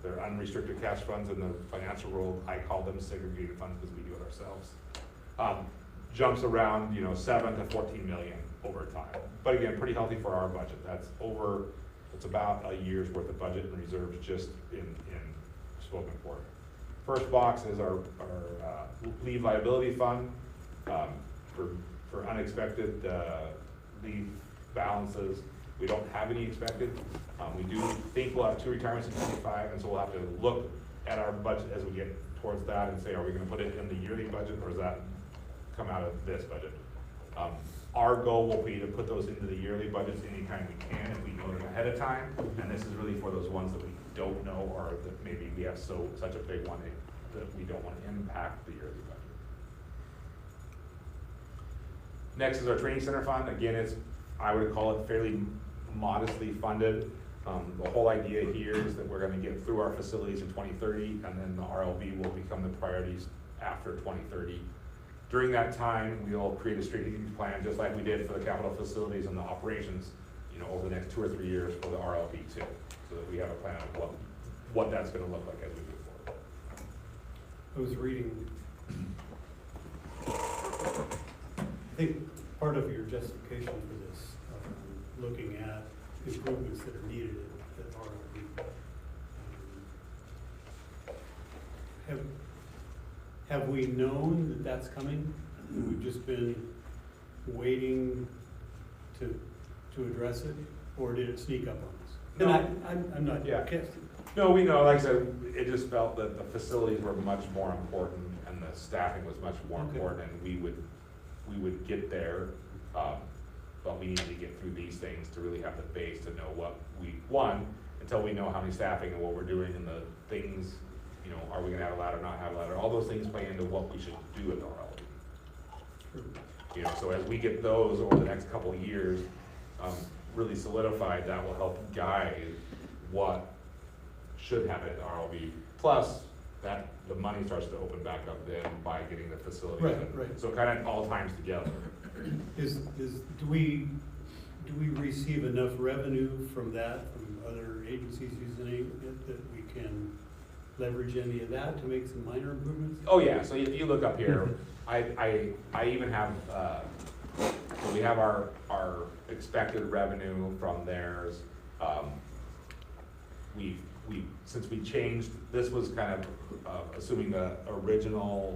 They're unrestricted cash funds in the financial world. I call them segregated funds because we do it ourselves. Jumps around, 7 to 14 million over time. But again, pretty healthy for our budget. It's about a year's worth of budget and reserves just in spoken for. First box is our leave liability fund for unexpected leave balances. We don't have any expected. We do think we'll have 2 retirements in 25, and so we'll have to look at our budget as we get towards that and say, are we gonna put it in the yearly budget, or does that come out of this budget? Our goal will be to put those into the yearly budgets anytime we can, if we know them ahead of time, and this is really for those ones that we don't know, or that maybe we have such a big one that we don't want to impact the yearly budget. Next is our training center fund. Again, I would call it fairly modestly funded. The whole idea here is that we're gonna get through our facilities in 2030, and then the RLB will become the priorities after 2030. During that time, we'll create a strategic plan, just like we did for the capital facilities and the operations, over the next 2 or 3 years for the RLB too, so that we have a plan of what that's gonna look like as we move forward. I was reading, I think part of your justification for this, looking at improvements that are needed at RLB. Have we known that that's coming? We've just been waiting to address it, or did it sneak up on us? And I'm not casting. No, we know, like I said, it just felt that the facilities were much more important and the staffing was much more important, and we would get there, but we needed to get through these things to really have the base to know what until we know how many staffing and what we're doing and the things, are we gonna have a ladder, not have a ladder, all those things play into what we should do with the RLB. So as we get those over the next couple of years, really solidified, that will help guide what should happen at RLB. Plus, that, the money starts to open back up then by getting the facility. Right, in. right. So it kind of all times together. Do we receive enough revenue from that, from other agencies using it, that we can leverage any of that to make some minor improvements? Oh, yeah, so if you look up here, I even have, so we have our expected revenue from theirs. Since we changed, this was kind of assuming the original